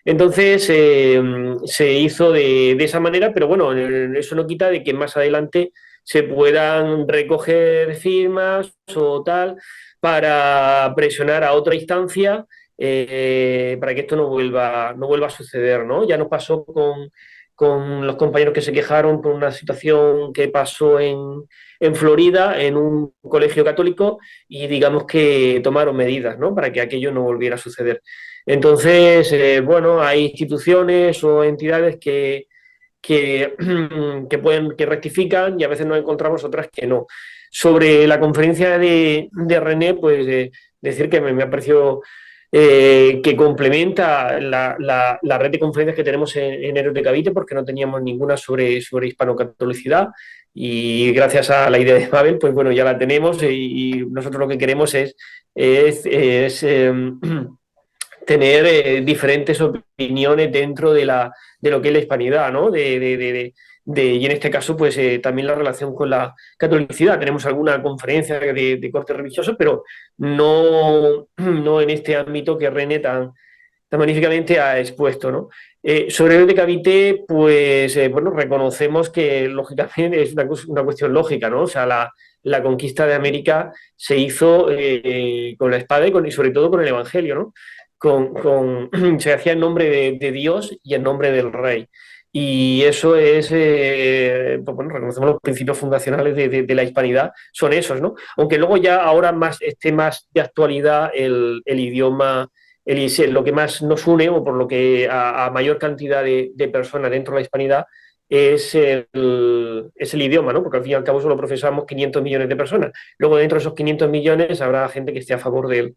Entonces se hizo de esa manera, pero bueno, eso no quita de que más adelante se puedan recoger firmas o tal para presionar a otra instancia para que esto no vuelva a suceder, ¿no? Ya nos pasó con los compañeros que se quejaron por una situación que pasó en Florida, en un colegio católico, y digamos que tomaron medidas, ¿no? Para que aquello no volviera a suceder. Entonces, bueno, hay instituciones o entidades que, que rectifican y a veces nos encontramos otras que no. Sobre la conferencia de René, pues decir que me ha parecido que complementa la red de conferencias que tenemos en Héroes de Cavite, porque no teníamos ninguna sobre hispanocatolicidad, y gracias a la idea de Mabel, pues bueno, ya la tenemos, y nosotros lo que queremos es tener diferentes opiniones dentro de lo que es la hispanidad, ¿no? Y en este caso, pues también la relación con la catolicidad. Tenemos alguna conferencia de corte religioso, pero no en este ámbito que René tan magníficamente ha expuesto, ¿no? Sobre el de Cavité, pues bueno, reconocemos que lógicamente es una cuestión lógica, ¿no? O sea, la conquista de América se hizo con la espada y sobre todo con el Evangelio, ¿no? Se hacía en nombre de Dios y en nombre del rey. Y eso es, pues bueno, reconocemos los principios fundacionales de la hispanidad, son esos, ¿no? Aunque luego ya ahora esté más de actualidad el idioma, lo que más nos une, o por lo que a mayor cantidad de personas dentro de la hispanidad, es el idioma, ¿no? Porque al fin y al cabo solo profesamos 500 millones de personas. Luego dentro de esos 500 millones habrá gente que esté a favor del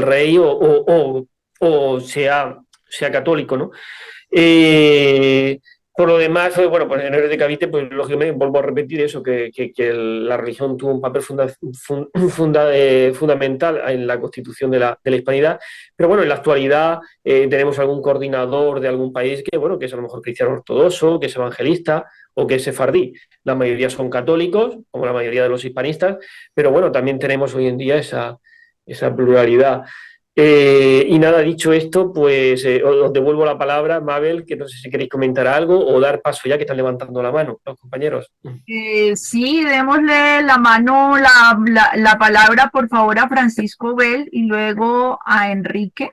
rey o sea católico, ¿no? Eh, por lo demás, bueno, pues en Héroes de Cavite, pues lógicamente vuelvo a repetir eso, que la religión tuvo un papel fundamental en la constitución de la hispanidad, pero bueno, en la actualidad tenemos algún coordinador de algún país que, bueno, que es a lo mejor cristiano ortodoxo, que es evangelista o que es sefardí. La mayoría son católicos, como la mayoría de los hispanistas, pero bueno, también tenemos hoy en día esa pluralidad. Y nada, dicho esto, pues os devuelvo la palabra, Mabel, que no sé si queréis comentar algo o dar paso ya que están levantando la mano los compañeros. Sí, démosle la mano, la palabra, por favor, a Francisco Bell y luego a Enrique.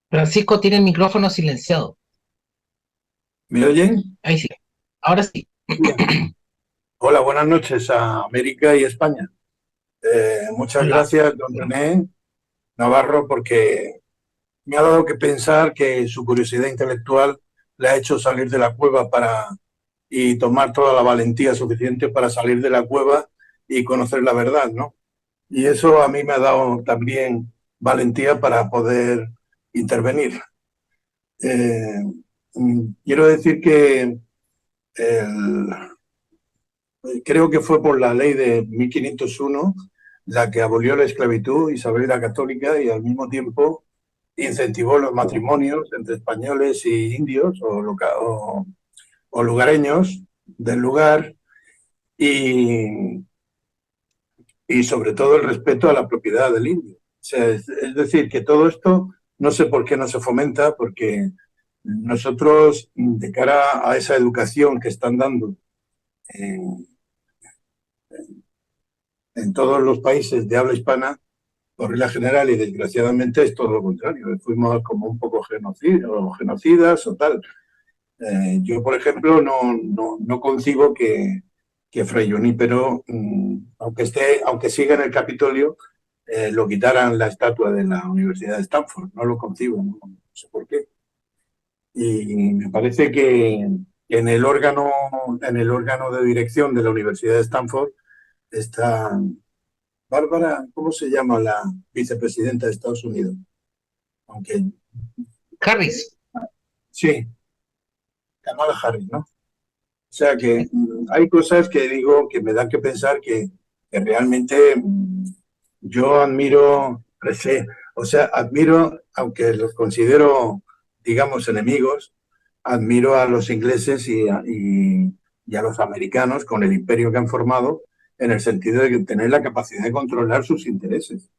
Francisco tiene el micrófono silenciado. ¿Me oyen? Ahí sí. Ahora sí. Bien. Hola, buenas noches a América y España. Muchas Hola. gracias, don René Navarro, porque me ha dado que pensar que su curiosidad intelectual le ha hecho salir de la cueva y tomar toda la valentía suficiente para salir de la cueva y conocer la verdad, ¿no? Y eso a mí me ha dado también valentía para poder intervenir. Quiero decir que creo que fue por la ley de 1501 la que abolió la esclavitud Isabel la Católica y al mismo tiempo incentivó los matrimonios entre españoles y indios o lugareños del lugar y sobre todo el respeto a la propiedad del indio. O sea, es decir, que todo esto no sé por qué no se fomenta, porque nosotros, de cara a esa educación que están dando en todos los países de habla hispana, por regla general y desgraciadamente es todo lo contrario. Fuimos como un poco genocidas o tal. Yo, por ejemplo, no concibo que Fray Junípero, aunque siga en el Capitolio, lo quitaran la estatua de la Universidad de Stanford. No lo concibo, no sé por qué. Y me parece que en el órgano de dirección de la Universidad de Stanford está Bárbara, ¿cómo se llama la vicepresidenta de Estados Unidos? Aunque Harris. sí, Kamala Harris, ¿no? O sea que hay cosas que digo que me dan que pensar que realmente yo admiro, o sea, admiro, aunque los considero, digamos, enemigos, admiro a los ingleses y a los americanos con el imperio que han formado en el sentido de tener la capacidad de controlar sus intereses.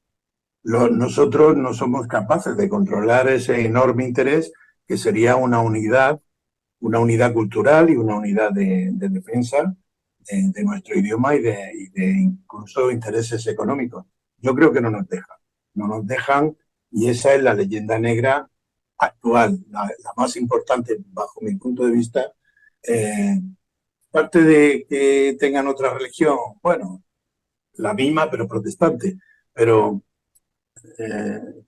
Nosotros no somos capaces de controlar ese enorme interés que sería una unidad cultural y una unidad de defensa de nuestro idioma y de incluso intereses económicos. Yo creo que no nos dejan y esa es la leyenda negra actual, la más importante bajo mi punto de vista. Parte de que tengan otra religión, bueno, la misma pero protestante, pero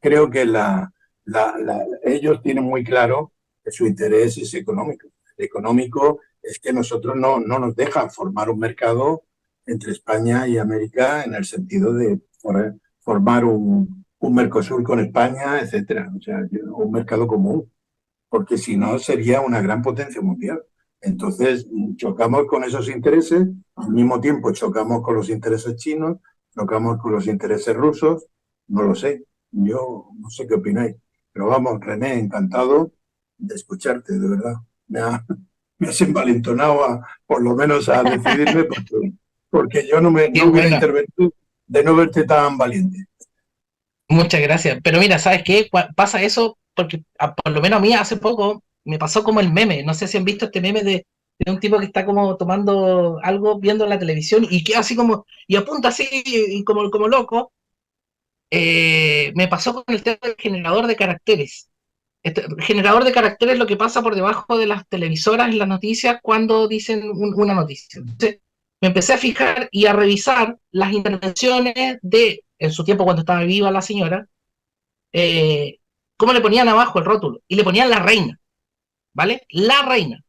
creo que ellos tienen muy claro que su interés es económico. El económico es que nosotros no nos dejan formar un mercado entre España y América en el sentido de formar un Mercosur con España, etcétera. O sea, un mercado común, porque si no sería una gran potencia mundial. Entonces, chocamos con esos intereses, al mismo tiempo chocamos con los intereses chinos, chocamos con los intereses rusos, no lo sé, yo no sé qué opináis, pero vamos, René, encantado de escucharte, de verdad. Me has envalentonado por lo menos a decidirme porque yo no Qué hubiera buena. intervenido de no verte tan valiente. Muchas gracias. Pero mira, ¿sabes qué? Pasa eso porque por lo menos a mí hace poco me pasó como el meme. No sé si han visto este meme de un tipo que está como tomando algo, viendo la televisión y queda así como, y apunta así y como loco. Me pasó con el tema del generador de caracteres. El generador de caracteres es lo que pasa por debajo de las televisoras en las noticias cuando dicen una noticia. Entonces, me empecé a fijar y a revisar las intervenciones en su tiempo cuando estaba viva la señora, eh, cómo le ponían abajo el rótulo. Y le ponían la reina, ¿vale? La reina,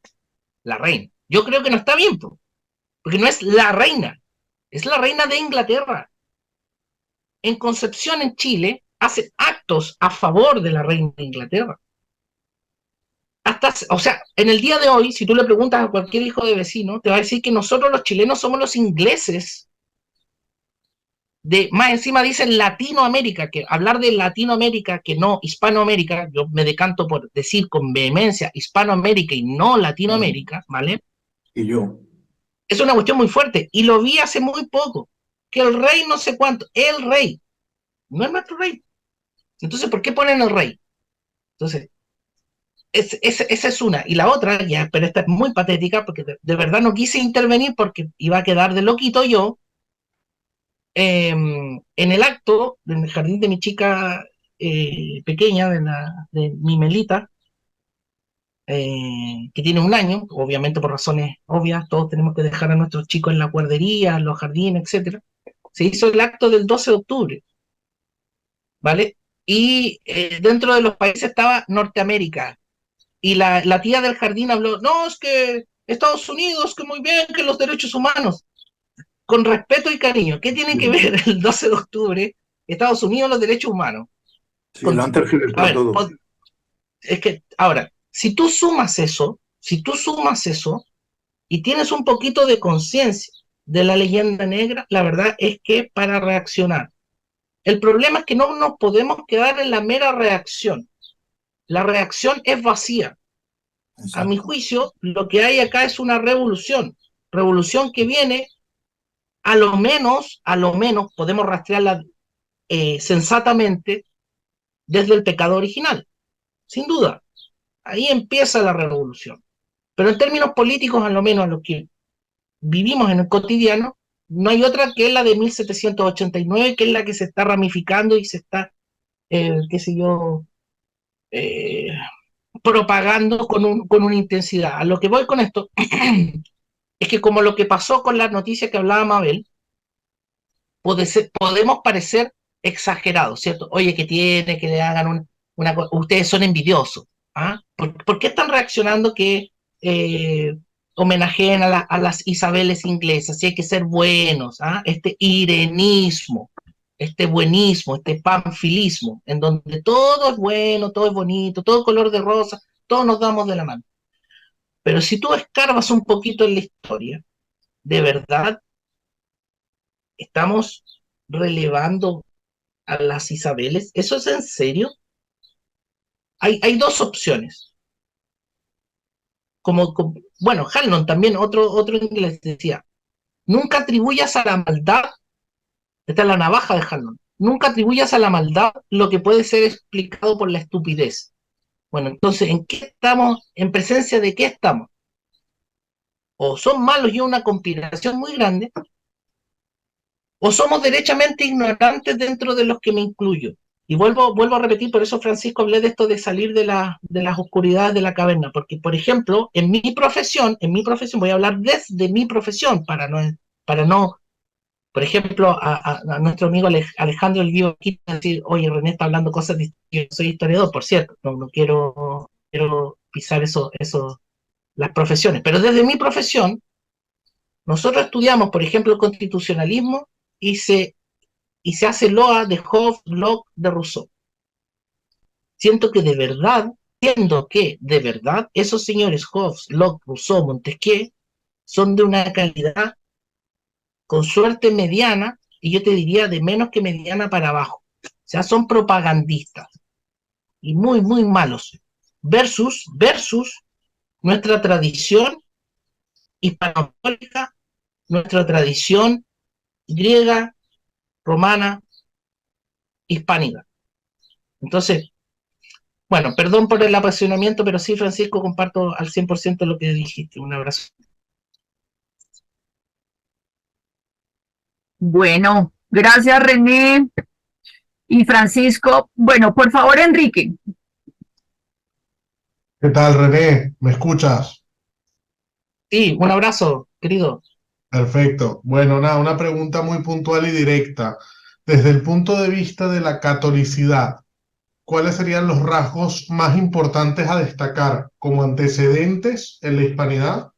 la reina. Yo creo que no está bien, porque no es la reina, es la reina de Inglaterra. En Concepción, en Chile, hace actos a favor de la reina de Inglaterra. O sea, en el día de hoy, si tú le preguntas a cualquier hijo de vecino, te va a decir que nosotros los chilenos somos los ingleses. Más encima dicen Latinoamérica, que hablar de Latinoamérica, que no Hispanoamérica, yo me decanto por decir con vehemencia Hispanoamérica y no Latinoamérica, ¿vale? Y yo. Es una cuestión muy fuerte, y lo vi hace muy poco, que el rey no sé cuánto, el rey, no es nuestro rey. Entonces, ¿por qué ponen el rey? Entonces, esa es una. Y la otra, ya, pero esta es muy patética, porque de verdad no quise intervenir porque iba a quedar de loquito yo. En el acto, en el jardín de mi chica pequeña, de mi Melita, que tiene 1 año, obviamente por razones obvias, todos tenemos que dejar a nuestros chicos en la guardería, en los jardines, etcétera. Se hizo el acto del 12 de octubre, ¿vale? Y dentro de los países estaba Norteamérica. Y la tía del jardín habló, no, es que Estados Unidos, que muy bien, que los derechos humanos, con respeto y cariño. ¿Qué tiene que ver el 12 de octubre Estados Unidos los derechos humanos? Sí, lo han A tergiversado ver, todo. es que, ahora, si tú sumas eso y tienes un poquito de conciencia de la leyenda negra, la verdad es que para reaccionar. El problema es que no nos podemos quedar en la mera reacción. La reacción es vacía. Exacto. A mi juicio, lo que hay acá es una revolución. Revolución que viene, a lo menos, podemos rastrearla sensatamente desde el pecado original. Sin duda. Ahí empieza la revolución. Pero en términos políticos, a lo menos a los que vivimos en el cotidiano, no hay otra que la de 1789, que es la que se está ramificando y se está, qué sé yo, propagando con una intensidad. A lo que voy con esto es que como lo que pasó con la noticia que hablaba Mabel, podemos parecer exagerados, ¿cierto? Oye, que tiene, que le hagan ustedes son envidiosos. ¿Ah? ¿Por qué están reaccionando que homenajeen a las Isabeles inglesas? Si hay que ser buenos, ¿ah? Este irenismo, este buenismo, este panfilismo, en donde todo es bueno, todo es bonito, todo color de rosa, todos nos damos de la mano. Pero si tú escarbas un poquito en la historia, de verdad estamos relevando a las Isabeles. ¿Eso es en serio? Hay dos opciones. Bueno, Hanlon también, otro inglés decía, nunca atribuyas a la maldad, esta es la navaja de Hanlon, nunca atribuyas a la maldad lo que puede ser explicado por la estupidez. Bueno, entonces, ¿en qué estamos? ¿En presencia de qué estamos? O son malos y una conspiración muy grande, o somos derechamente ignorantes dentro de los que me incluyo. Y vuelvo a repetir, por eso Francisco hablé de esto de salir de las oscuridades de la caverna, porque por ejemplo, en mi profesión, voy a hablar desde mi profesión, para no por ejemplo, a nuestro amigo Alejandro el Guido aquí decir, oye, René está hablando cosas distintas, yo soy historiador, por cierto, no quiero pisar las profesiones, pero desde mi profesión, nosotros estudiamos, por ejemplo, el constitucionalismo y se hace loa de Hobbes, Locke, de Rousseau. Siento que de verdad, esos señores Hobbes, Locke, Rousseau, Montesquieu, son de una calidad con suerte mediana, y yo te diría de menos que mediana para abajo. O sea, son propagandistas y muy, muy malos. Versus nuestra tradición hispanocatólica, nuestra tradición griega, romana, hispánica. Entonces, bueno, perdón por el apasionamiento, pero sí, Francisco, comparto al 100% lo que dijiste. Un abrazo. Bueno, gracias René y Francisco. Bueno, por favor, Enrique. ¿Qué tal, René? ¿Me escuchas? Sí, un abrazo, querido. Perfecto. Bueno, nada, una pregunta muy puntual y directa. Desde el punto de vista de la catolicidad, ¿cuáles serían los rasgos más importantes a destacar como antecedentes en la hispanidad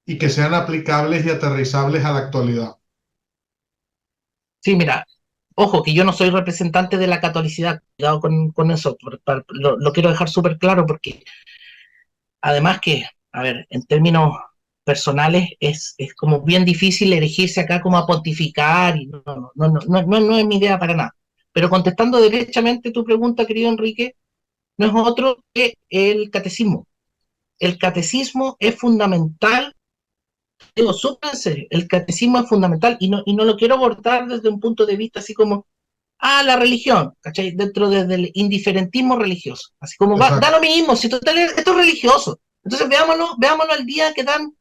y que sean aplicables y aterrizables a la actualidad? Sí, mira, ojo, que yo no soy representante de la catolicidad, cuidado con eso, lo quiero dejar súper claro porque además que, a ver, en términos personales es como bien difícil erigirse acá como a pontificar y no es mi idea para nada. Pero contestando derechamente tu pregunta, querido Enrique, no es otro que el catecismo. El catecismo es fundamental, digo, súper en serio, el catecismo es fundamental y no lo quiero abordar desde un punto de vista así como la religión, ¿cachai? Dentro del indiferentismo religioso. Así como da lo mismo, si total esto es religioso. Entonces veámoslo al día que dan.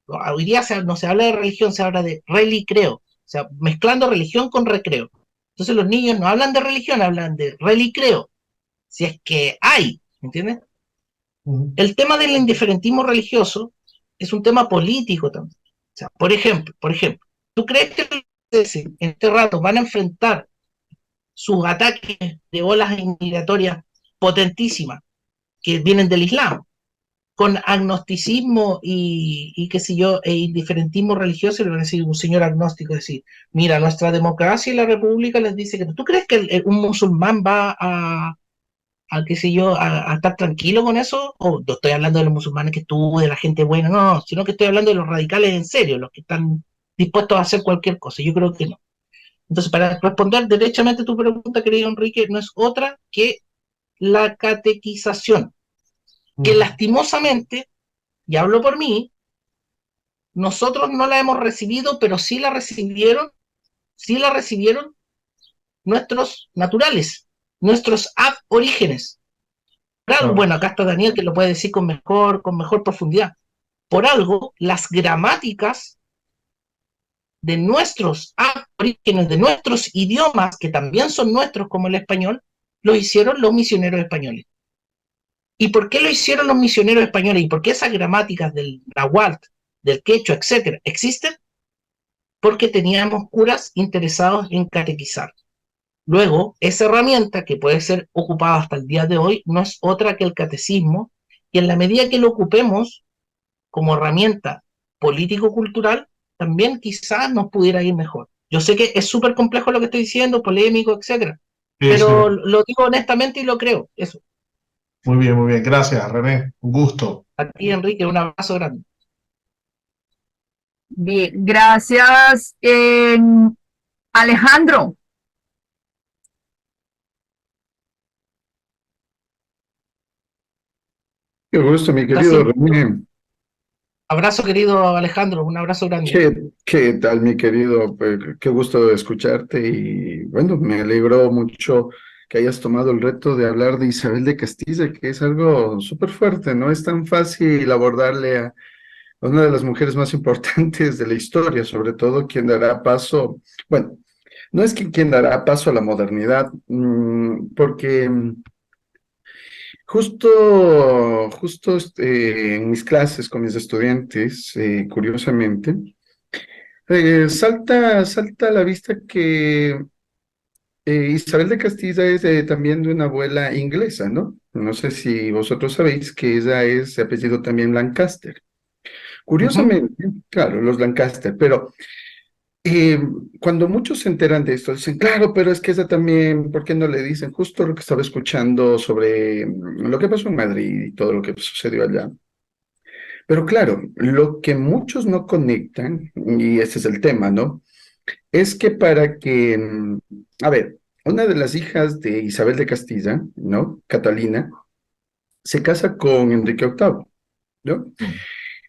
Hoy día no se habla de religión, se habla de relicreo. O sea, mezclando religión con recreo. Entonces los niños no hablan de religión, hablan de relicreo. Si es que hay, ¿entiendes? El tema del indiferentismo religioso es un tema político también. O sea, por ejemplo, ¿tú crees que en este rato van a enfrentar sus ataques de olas migratorias potentísimas que vienen del Islam, con agnosticismo y qué sé yo, e indiferentismo religioso? Le van a decir un señor agnóstico, decir, mira, nuestra democracia y la república les dice que tú crees que un musulmán va qué sé yo, a estar tranquilo con eso. O no estoy hablando de los musulmanes que tú, de la gente buena, no, sino que estoy hablando de los radicales en serio, los que están dispuestos a hacer cualquier cosa. Yo creo que no. Entonces, para responder derechamente tu pregunta, querido Enrique, no es otra que la catequización, que lastimosamente, y hablo por mí, nosotros no la hemos recibido, pero sí la recibieron nuestros naturales, nuestros aborígenes. Claro, bueno, acá está Daniel que lo puede decir con mejor profundidad. Por algo, las gramáticas de nuestros aborígenes, de nuestros idiomas, que también son nuestros como el español, lo hicieron los misioneros españoles. ¿Y por qué lo hicieron los misioneros españoles? ¿Y por qué esas gramáticas del náhuatl, del quechua, etcétera, existen? Porque teníamos curas interesados en catequizar. Luego, esa herramienta que puede ser ocupada hasta el día de hoy no es otra que el catecismo, y en la medida que lo ocupemos como herramienta político-cultural, también quizás nos pudiera ir mejor. Yo sé que es súper complejo lo que estoy diciendo, polémico, etcétera, Sí, sí. pero lo digo honestamente y lo creo. Eso. Muy bien, muy bien. Gracias, René. Un gusto. A ti, Enrique, un abrazo grande. Bien, gracias. Alejandro, Qué gusto, mi ¿Estás querido sin... René. Abrazo, querido Alejandro, un abrazo grande. ¿Qué tal, mi querido? Qué gusto escucharte y bueno, me alegró mucho que hayas tomado el reto de hablar de Isabel de Castilla, que es algo súper fuerte, no es tan fácil abordarle a una de las mujeres más importantes de la historia, sobre todo quien dará paso, bueno, no es que quien dará paso a la modernidad, porque justo en mis clases con mis estudiantes, curiosamente, salta a la vista que Isabel de Castilla es también de una abuela inglesa, ¿no? No sé si vosotros sabéis que ella es de apellido también Lancaster. Uh -huh. Curiosamente, claro, los Lancaster, pero eh, cuando muchos se enteran de esto, dicen, claro, pero es que ella también, ¿por qué no le dicen justo lo que estaba escuchando sobre lo que pasó en Madrid y todo lo que sucedió allá? Pero claro, lo que muchos no conectan, y ese es el tema, ¿no? Es que para que, a ver, una de las hijas de Isabel de Castilla, ¿no? Catalina, se casa con Enrique VIII, ¿no?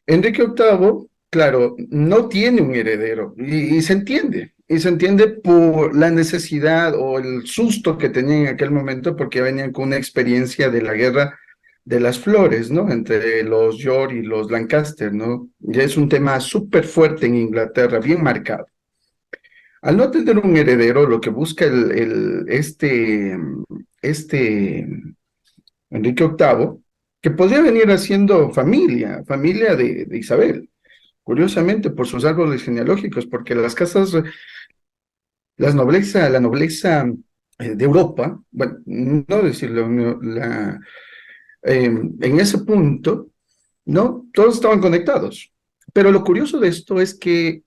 Enrique VIII, claro, no tiene un heredero y se entiende por la necesidad o el susto que tenían en aquel momento porque venían con una experiencia de la guerra de las flores, ¿no? Entre los York y los Lancaster, ¿no? Ya es un tema súper fuerte en Inglaterra, bien marcado. Al no tener un heredero, lo que busca este Enrique VIII, que podría venir haciendo familia de Isabel, curiosamente por sus árboles genealógicos, porque las casas, la nobleza de Europa, bueno, no decirlo, en ese punto, ¿no? Todos estaban conectados. Pero lo curioso de esto es que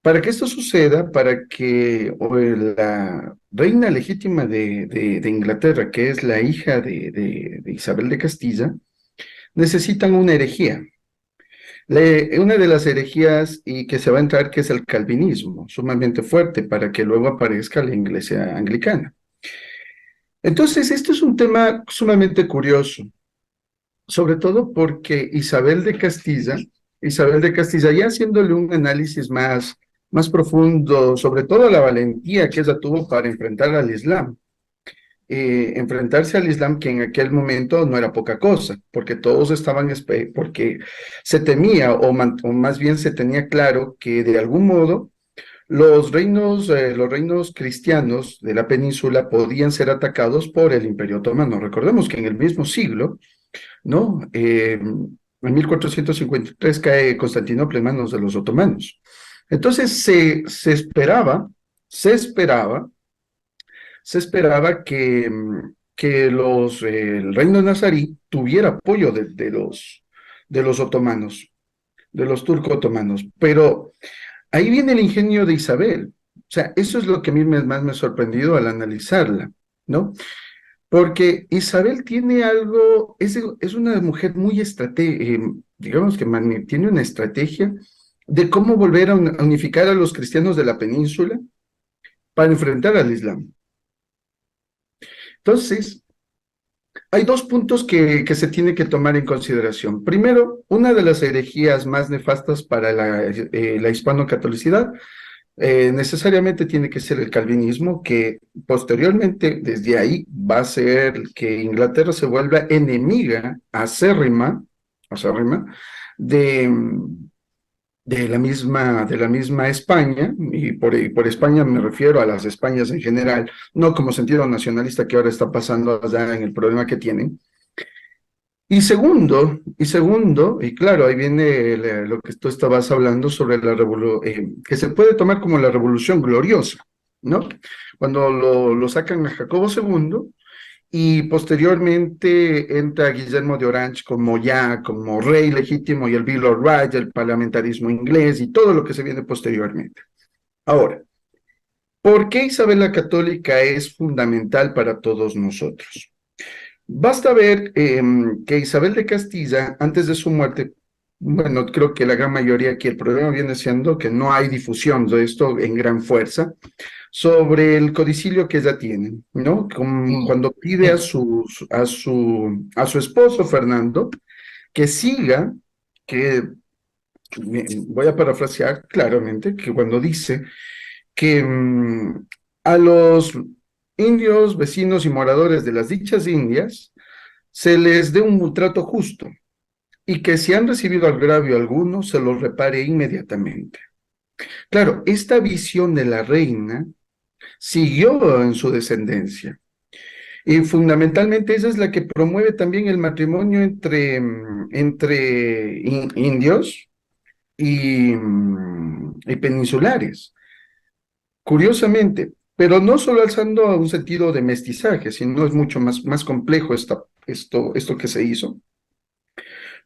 para que esto suceda, para que la reina legítima de Inglaterra, que es la hija de Isabel de Castilla, necesitan una herejía. Una de las herejías y que se va a entrar, que es el calvinismo, sumamente fuerte, para que luego aparezca la iglesia anglicana. Entonces, esto es un tema sumamente curioso, sobre todo porque Isabel de Castilla, ya haciéndole un análisis más profundo, sobre todo la valentía que ella tuvo para enfrentar al Islam, enfrentarse al Islam, que en aquel momento no era poca cosa, porque todos estaban, porque se temía, o más bien se tenía claro que de algún modo los reinos cristianos de la península podían ser atacados por el Imperio Otomano. Recordemos que en el mismo siglo, ¿no? En 1453 cae Constantinopla en manos de los otomanos. Entonces se esperaba que el reino nazarí tuviera apoyo de los otomanos, de los turco-otomanos. Pero ahí viene el ingenio de Isabel. O sea, eso es lo que a mí más me ha sorprendido al analizarla, ¿no? Porque Isabel tiene algo, es una mujer muy digamos que tiene una estrategia de cómo volver a unificar a los cristianos de la península para enfrentar al Islam. Entonces, hay dos puntos que se tiene que tomar en consideración. Primero, una de las herejías más nefastas para la hispano-catolicidad necesariamente tiene que ser el calvinismo, que posteriormente desde ahí va a ser que Inglaterra se vuelva enemiga acérrima de, de la misma España, y por España me refiero a las Españas en general, no como sentido nacionalista que ahora está pasando allá en el problema que tienen. Y claro, ahí viene lo que tú estabas hablando sobre la revolución, que se puede tomar como la revolución gloriosa, ¿no? Cuando lo sacan a Jacobo II, y posteriormente entra Guillermo de Orange como rey legítimo y el Bill of Rights, el parlamentarismo inglés y todo lo que se viene posteriormente. Ahora, ¿por qué Isabel la Católica es fundamental para todos nosotros? Basta ver que Isabel de Castilla, antes de su muerte, bueno, creo que la gran mayoría aquí, el problema viene siendo que no hay difusión de esto en gran fuerza, sobre el codicilio que ella tiene, ¿no? Cuando pide a su esposo Fernando que siga, que voy a parafrasear claramente, que cuando dice que a los indios, vecinos y moradores de las dichas Indias se les dé un trato justo y que si han recibido agravio alguno se los repare inmediatamente. Claro, esta visión de la reina siguió en su descendencia. Y fundamentalmente ella es la que promueve también el matrimonio entre indios y peninsulares. Curiosamente, pero no solo alzando a un sentido de mestizaje, sino es mucho más complejo esto que se hizo.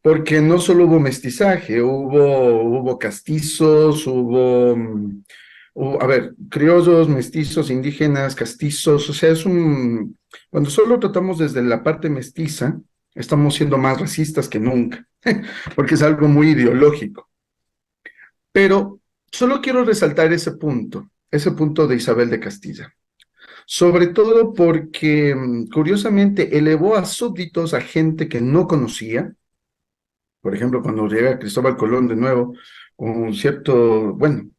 Porque no solo hubo mestizaje, hubo castizos, a ver, criollos, mestizos, indígenas, castizos, o sea, cuando solo tratamos desde la parte mestiza, estamos siendo más racistas que nunca, porque es algo muy ideológico. Pero solo quiero resaltar ese punto de Isabel de Castilla. Sobre todo porque, curiosamente, elevó a súbditos a gente que no conocía. Por ejemplo, cuando llega Cristóbal Colón de nuevo, con un cierto, bueno,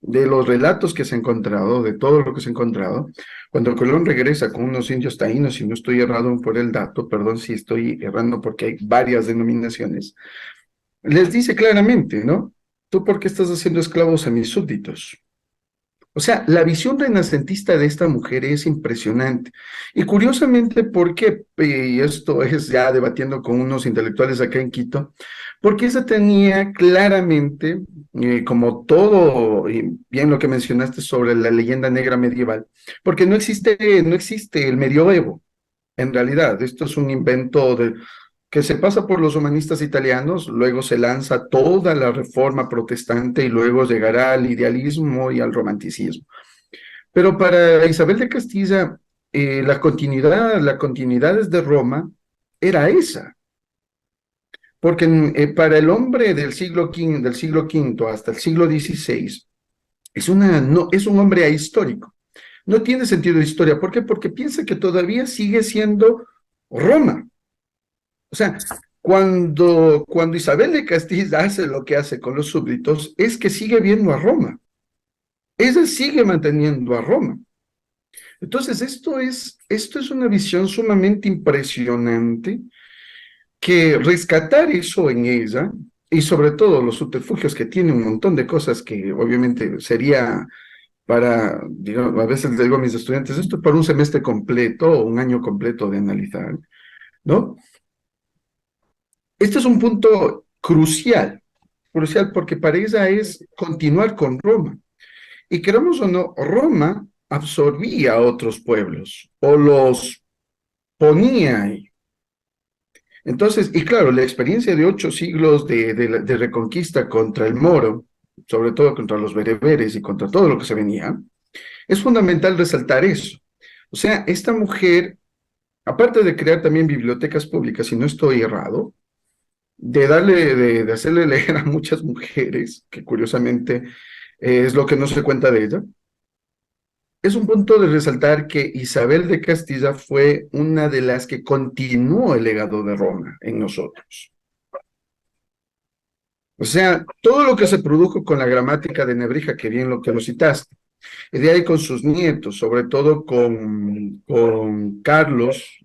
de los relatos que se ha encontrado, de todo lo que se ha encontrado, cuando Colón regresa con unos indios taínos, si no estoy errado por el dato, perdón si estoy errando porque hay varias denominaciones, les dice claramente, ¿no? ¿Tú por qué estás haciendo esclavos a mis súbditos? O sea, la visión renacentista de esta mujer es impresionante. Y curiosamente, ¿por qué? Y esto es ya debatiendo con unos intelectuales acá en Quito, porque ella tenía claramente, como todo, y bien lo que mencionaste sobre la leyenda negra medieval, porque no existe el medioevo, en realidad. Esto es un invento que se pasa por los humanistas italianos, luego se lanza toda la reforma protestante y luego llegará al idealismo y al romanticismo. Pero para Isabel de Castilla, la continuidad desde Roma era esa, porque para el hombre del siglo V hasta el siglo XVI, no, es un hombre ahistórico. No tiene sentido de historia. ¿Por qué? Porque piensa que todavía sigue siendo Roma. O sea, cuando Isabel de Castilla hace lo que hace con los súbditos, es que sigue viendo a Roma. Ella sigue manteniendo a Roma. Entonces, esto es una visión sumamente impresionante, que rescatar eso en ella, y sobre todo los subterfugios que tiene un montón de cosas que obviamente sería digamos, a veces les digo a mis estudiantes, esto es para un semestre completo o un año completo de analizar, ¿no? Este es un punto crucial porque para ella es continuar con Roma. Y queramos o no, Roma absorbía a otros pueblos o los ponía ahí. Entonces, y claro, la experiencia de 8 siglos de reconquista contra el moro, sobre todo contra los bereberes y contra todo lo que se venía, es fundamental resaltar eso. O sea, esta mujer, aparte de crear también bibliotecas públicas, si no estoy errado, de hacerle leer a muchas mujeres, que curiosamente es lo que no se cuenta de ella, es un punto de resaltar que Isabel de Castilla fue una de las que continuó el legado de Roma en nosotros. O sea, todo lo que se produjo con la gramática de Nebrija, que bien lo que lo citaste, y de ahí con sus nietos, sobre todo con Carlos,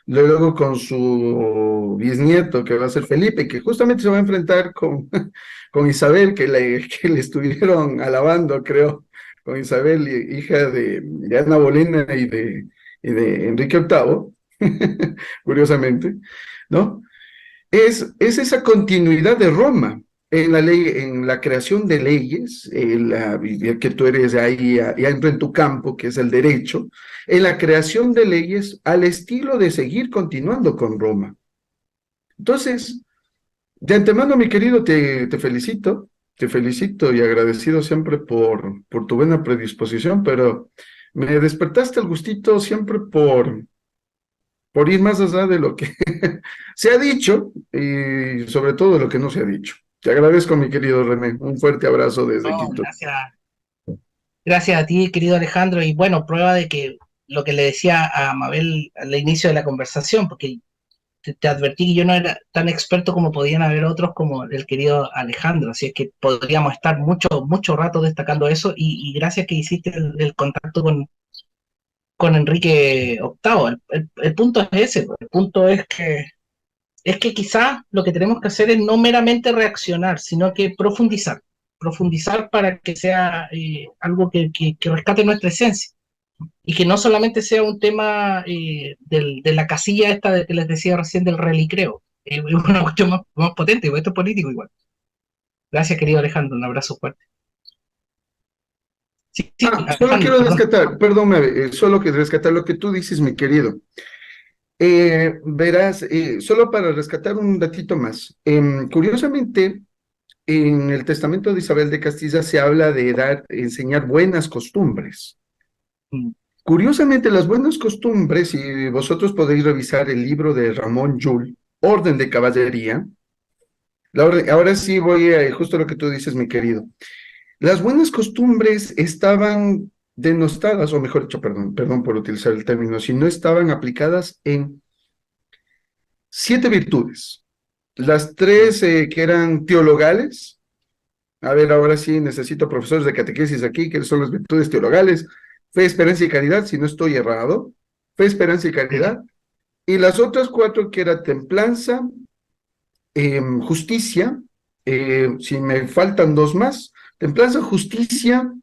luego con su bisnieto, que va a ser Felipe, que justamente se va a enfrentar con, con Isabel, que le estuvieron alabando, creo, con Isabel, hija de Ana Bolena y de Enrique VIII, curiosamente, ¿no? Es esa continuidad de Roma en la ley, en la creación de leyes, ya que tú eres ahí, ya entro en tu campo, que es el derecho, en la creación de leyes al estilo de seguir continuando con Roma. Entonces, de antemano, mi querido, te felicito y agradecido siempre por tu buena predisposición, pero me despertaste el gustito siempre por ir más allá de lo que se ha dicho y sobre todo de lo que no se ha dicho. Te agradezco, mi querido René. Un fuerte abrazo desde No, Quito. gracias a ti, querido Alejandro, y bueno, prueba de que lo que le decía a Mabel al inicio de la conversación, porque te advertí que yo no era tan experto como podían haber otros como el querido Alejandro, así es que podríamos estar mucho rato destacando eso, y gracias que hiciste el contacto con Enrique VIII. El punto es ese, el punto es que quizás lo que tenemos que hacer es no meramente reaccionar, sino que profundizar para que sea algo que rescate nuestra esencia y que no solamente sea un tema de la casilla esta de que les decía recién del relicreo, es una cuestión más potente, porque esto es político igual. Gracias, querido Alejandro, un abrazo fuerte. Sí, Solo Alejandro, quiero perdón. rescatar, perdóname, solo que rescatar lo que tú dices, mi querido. Verás, solo para rescatar un datito más. Curiosamente, en el testamento de Isabel de Castilla se habla de enseñar buenas costumbres. Mm. Curiosamente, las buenas costumbres, y vosotros podéis revisar el libro de Ramón Llull, Orden de Caballería. Ahora sí voy a justo lo que tú dices, mi querido. Las buenas costumbres estaban denostadas, o mejor dicho, perdón por utilizar el término, si no estaban aplicadas en 7 virtudes. Las 3 que eran teologales. A ver, ahora sí necesito profesores de catequesis aquí, que son las virtudes teologales. Fe, esperanza y caridad, si no estoy errado. Fe, esperanza y Sí. caridad. Y las otras 4 que era templanza, justicia, si me faltan 2 más, templanza, justicia.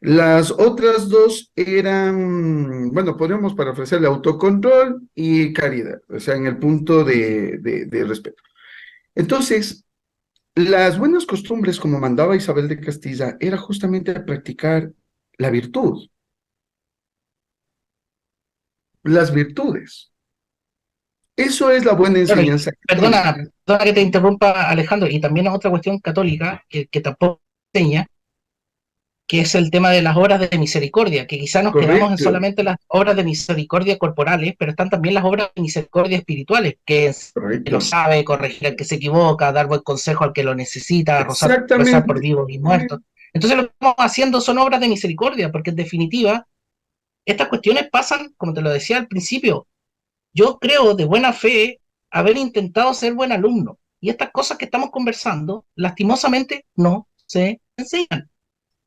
Las otras 2 eran, bueno, podríamos parafrasearle autocontrol y caridad, o sea, en el punto de respeto. Entonces, las buenas costumbres, como mandaba Isabel de Castilla, era justamente practicar la virtud, las virtudes. Eso es la buena Claro, y enseñanza perdona, católica. perdona que te interrumpa, Alejandro, y también es otra cuestión católica que tampoco enseña, que es el tema de las obras de misericordia, que quizá nos quedamos en Correcto, solamente las obras de misericordia corporales, pero están también las obras de misericordia espirituales, que es el que no correcto. sabe, corregir al que se equivoca, dar buen consejo al que lo necesita, rezar por Exactamente. vivos y muertos. Entonces lo que estamos haciendo son obras de misericordia, porque en definitiva estas cuestiones pasan, como te lo decía al principio, yo creo de buena fe haber intentado ser buen alumno, y estas cosas que estamos conversando, lastimosamente, no se enseñan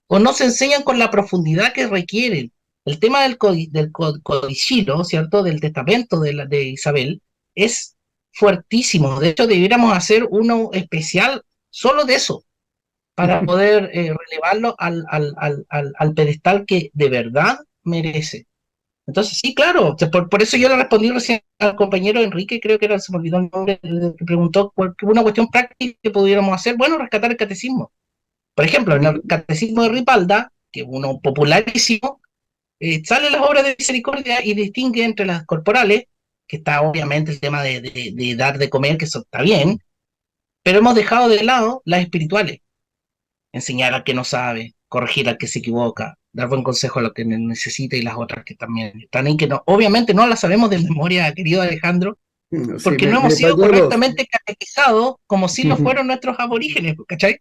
o no se enseñan con la profundidad que requieren. El tema del codicilo, ¿cierto? Del testamento de Isabel es fuertísimo. De hecho, debiéramos hacer uno especial solo de eso, para poder relevarlo al pedestal que de verdad merece. Entonces, sí, claro, por eso yo le respondí recién al compañero Enrique, creo que era, se me olvidó el nombre, que preguntó una cuestión práctica que pudiéramos hacer. Bueno, rescatar el catecismo. Por ejemplo, en el Catecismo de Ripalda, que es uno popularísimo, sale las obras de misericordia y distingue entre las corporales, que está obviamente el tema de dar de comer, que eso está bien, pero hemos dejado de lado las espirituales, enseñar al que no sabe, corregir al que se equivoca, dar buen consejo a lo que necesita, y las otras que también están ahí, que no, obviamente no las sabemos de memoria, querido Alejandro, Sí, porque no hemos me sido falló dos. correctamente catequizados como si lo fueron nuestros aborígenes, ¿cachai?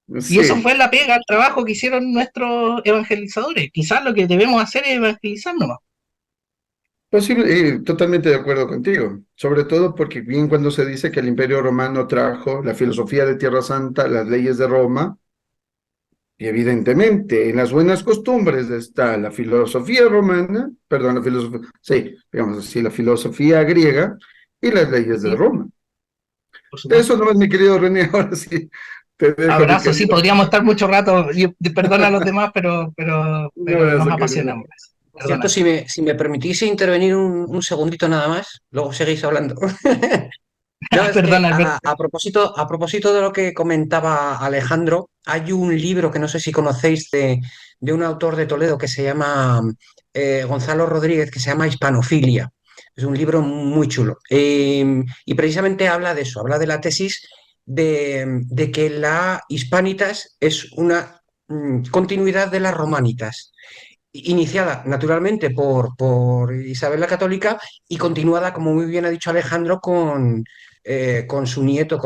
Y eso Sí, fue la pega, el trabajo que hicieron nuestros evangelizadores. Quizás lo que debemos hacer es evangelizar nomás. totalmente de acuerdo contigo, sobre todo porque bien cuando se dice que el Imperio Romano trajo la filosofía de Tierra Santa, las leyes de Roma, Y evidentemente, en las buenas costumbres está la filosofía romana, perdón, sí, digamos así, la filosofía griega y las leyes de Sí, Roma. por De eso supuesto. nomás, mi querido René, ahora sí, te dejo, mi Abrazo, sí, querido. podríamos estar mucho rato. Perdona a los demás, Un pero nos abrazo, apasionamos. querido. Por cierto, Perdona. si me permitís intervenir un segundito nada más, luego seguís hablando. No, es que Perdona, Alberto. a propósito de lo que comentaba Alejandro, hay un libro que no sé si conocéis de un autor de Toledo que se llama Gonzalo Rodríguez, que se llama Hispanofilia. Es un libro muy chulo. Y precisamente habla de eso, habla de la tesis de que la Hispanitas es una continuidad de las Romanitas, iniciada naturalmente por Isabel la Católica y continuada, como muy bien ha dicho Alejandro, con su nieto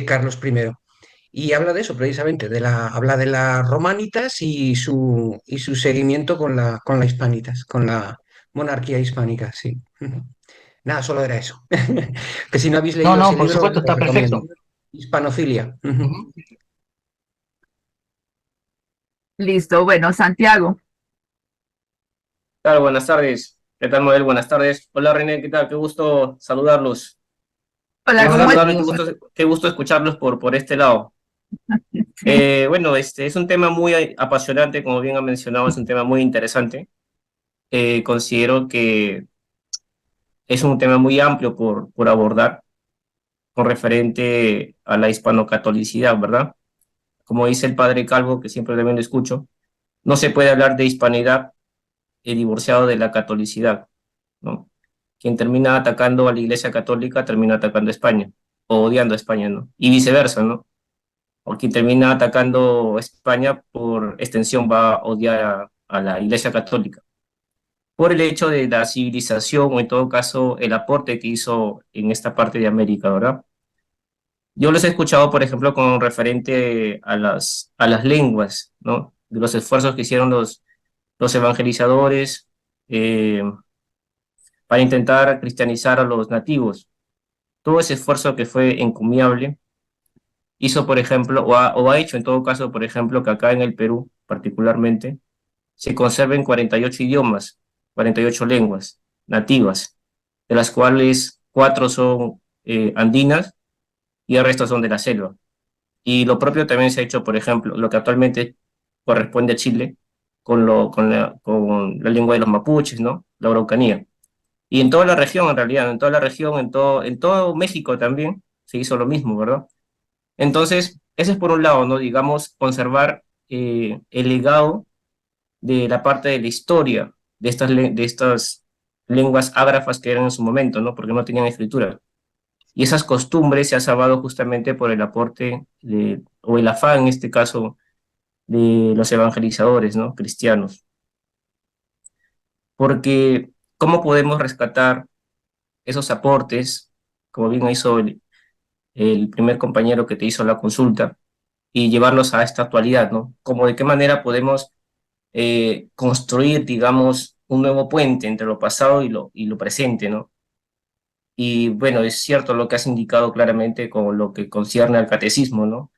Carlos I. Y habla de eso precisamente, habla de las romanitas y su seguimiento con la hispanitas, con la monarquía hispánica, sí. Nada, solo era eso. Que si no habéis No, leído no, ese por libro, supuesto, os está recomiendo. perfecto. Hispanofilia. Ujú. Listo, bueno, Santiago. ¿Qué tal? Buenas tardes. ¿Qué tal, Noel? Buenas tardes. Hola, René, ¿qué tal? Qué gusto saludarlos. Qué Hola, gusto ¿cómo Hola, saludarlos, saludos. qué gusto escucharlos por este lado. estás? Bueno, es un tema muy apasionante, como bien ha mencionado, es un tema muy interesante. Considero que es un tema muy amplio por abordar con referente a la hispanocatolicidad, ¿verdad? Como dice el padre Calvo, que siempre también lo escucho, no se puede hablar de hispanidad divorciado de la catolicidad, ¿no? Quien termina atacando a la Iglesia Católica termina atacando a España, o odiando a España, ¿no? Y viceversa, ¿no? O quien termina atacando a España, por extensión, va a odiar a la Iglesia Católica, por el hecho de la civilización, o en todo caso, el aporte que hizo en esta parte de América, ¿verdad? Yo los he escuchado, por ejemplo, con referente a las lenguas, ¿no? De los esfuerzos que hicieron los evangelizadores, eh, para intentar cristianizar a los nativos. Todo ese esfuerzo que fue encomiable hizo, por ejemplo, o ha hecho en todo caso, por ejemplo, que acá en el Perú, particularmente, se conserven 48 idiomas, 48 lenguas nativas, de las cuales 4 son andinas y el resto son de la selva. Y lo propio también se ha hecho, por ejemplo, lo que actualmente corresponde a Chile con la lengua de los mapuches, ¿no? La Araucanía. Y en toda la región, en realidad, en toda la región, en todo México también se hizo lo mismo, ¿verdad? Entonces, ese es por un lado, ¿no? Digamos, conservar el legado de la parte de la historia de estas lenguas ágrafas que eran en su momento, ¿no? Porque no tenían escritura. Y esas costumbres se han salvado justamente por el aporte o el afán, en este caso, de los evangelizadores, ¿no? Cristianos. Porque, ¿cómo podemos rescatar esos aportes, como bien hizo el primer compañero que te hizo la consulta, y llevarlos a esta actualidad, ¿no? Como de qué manera podemos construir, digamos, un nuevo puente entre lo pasado y lo presente, ¿no? Y bueno, es cierto lo que has indicado claramente con lo que concierne al catecismo, ¿no?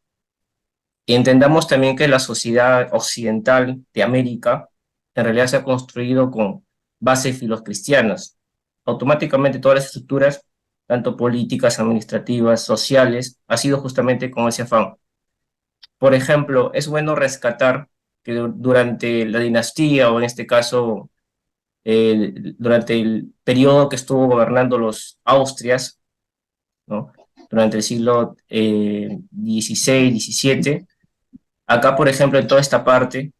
Y entendamos también que la sociedad occidental de América en realidad se ha construido con bases filocristianas. Automáticamente todas las estructuras, tanto políticas, administrativas, sociales, ha sido justamente con ese afán. Por ejemplo, es bueno rescatar que durante la dinastía, o en este caso, durante el periodo que estuvo gobernando los Austrias, ¿no? Durante el siglo XVI, XVII, acá, por ejemplo, en toda esta parte,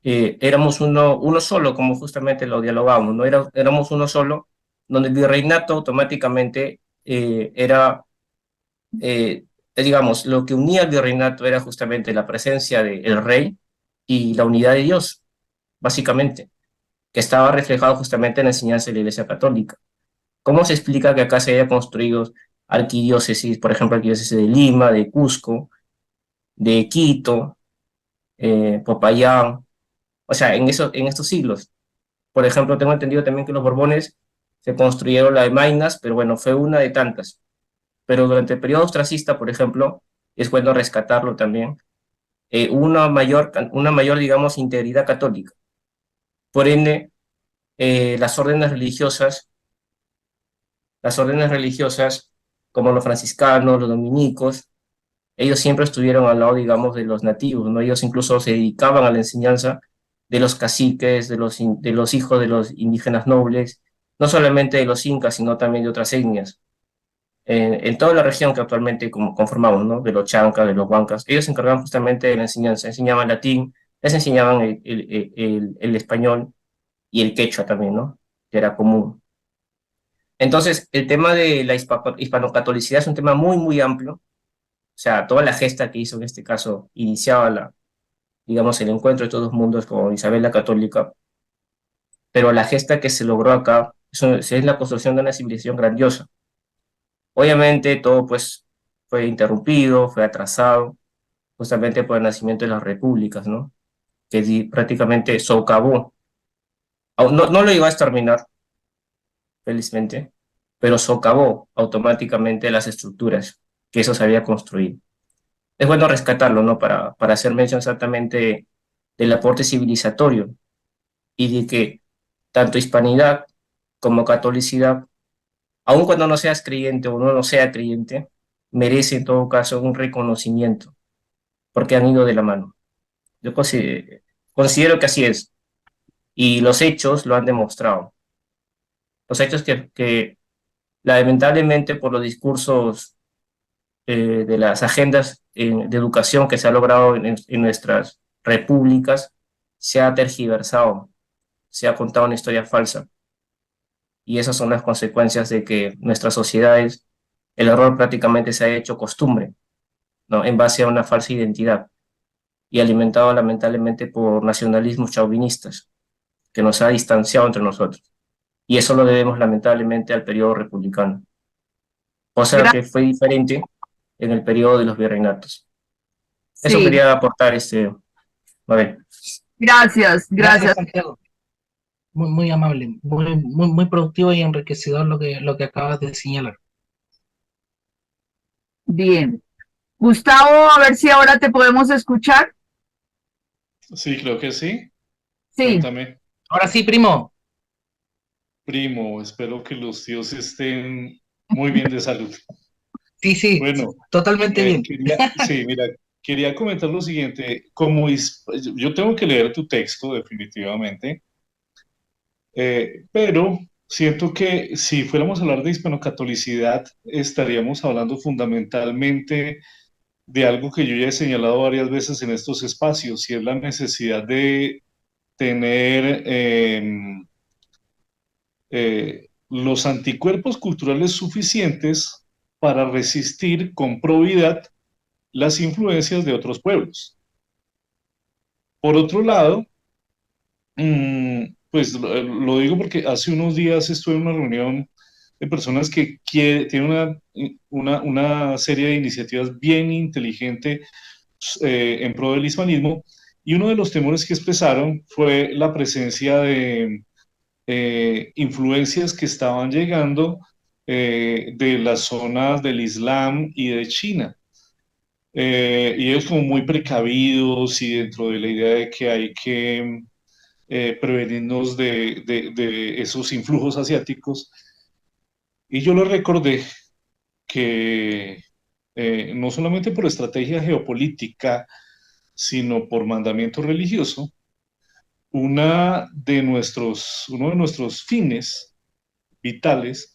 éramos uno solo, como justamente lo dialogamos, ¿no? Éramos uno solo, donde el virreinato automáticamente era, digamos, lo que unía al virreinato era justamente la presencia del rey y la unidad de Dios, básicamente, que estaba reflejado justamente en la enseñanza de la Iglesia Católica. ¿Cómo se explica que acá se haya construido arquidiócesis, por ejemplo, arquidiócesis de Lima, de Cusco, de Quito, Popayán? O sea, en estos siglos. Por ejemplo, tengo entendido también que los Borbones se construyeron la de Mainas, pero bueno, fue una de tantas. Pero durante el periodo ostracista, por ejemplo, es bueno rescatarlo también, una mayor, digamos, integridad católica. Por ende, las órdenes religiosas, como los franciscanos, los dominicos, ellos siempre estuvieron al lado, digamos, de los nativos, ¿no? Ellos incluso se dedicaban a la enseñanza de los caciques, de los hijos de los indígenas nobles, no solamente de los incas, sino también de otras etnias. En toda la región que actualmente conformamos, ¿no? De los chancas, de los huancas, ellos se encargaban justamente de la enseñanza, enseñaban latín, les enseñaban el español y el quechua también, ¿no? Que era común. Entonces, el tema de la hispanocatolicidad es un tema muy, muy amplio. O sea, toda la gesta que hizo en este caso iniciaba digamos, el encuentro de todos los mundos con Isabel la Católica, pero la gesta que se logró acá es la construcción de una civilización grandiosa. Obviamente todo pues fue interrumpido, fue atrasado, justamente por el nacimiento de las repúblicas, ¿no? Que prácticamente socavó. No, no lo iba a exterminar, felizmente, pero socavó automáticamente las estructuras que eso se había construido. Es bueno rescatarlo, ¿no? Para hacer mención exactamente del aporte civilizatorio y de que tanto hispanidad como catolicidad, aun cuando no seas creyente o uno no sea creyente, merece en todo caso un reconocimiento, porque han ido de la mano. Yo considero que así es, y los hechos lo han demostrado. Los hechos que lamentablemente por los discursos de las agendas de educación que se ha logrado en nuestras repúblicas, se ha tergiversado, se ha contado una historia falsa. Y esas son las consecuencias de que nuestras sociedades, el error prácticamente se ha hecho costumbre, ¿no? En base a una falsa identidad y alimentado lamentablemente por nacionalismos chauvinistas que nos ha distanciado entre nosotros. Y eso lo debemos lamentablemente al periodo republicano, cosa Gra- que fue diferente en el periodo de los virreinatos. Eso sí, quería aportar, a ver. gracias, Gracias, gracias. Santiago. Muy, muy amable, muy, muy, muy productivo y enriquecedor lo que acabas de señalar. Bien. Gustavo, a ver si ahora te podemos escuchar. Sí, creo que sí. Sí, Cuéntame, Ahora sí, primo. primo, espero que los tíos estén muy bien de salud. Sí, sí, Bueno, totalmente bien. sí, mira, quería comentar lo siguiente. Yo tengo que leer tu texto, definitivamente, pero siento que si fuéramos a hablar de hispanocatolicidad, estaríamos hablando fundamentalmente de algo que yo ya he señalado varias veces en estos espacios, y es la necesidad de tener los anticuerpos culturales suficientes para resistir con probidad las influencias de otros pueblos. Por otro lado, pues lo digo porque hace unos días estuve en una reunión de personas que tienen una serie de iniciativas bien inteligente en pro del hispanismo, y uno de los temores que expresaron fue la presencia de influencias que estaban llegando de las zonas del Islam y de China. Y ellos como muy precavidos y dentro de la idea de que hay que prevenirnos de esos influjos asiáticos. Y yo les recordé que no solamente por estrategia geopolítica, sino por mandamiento religioso, uno de nuestros fines vitales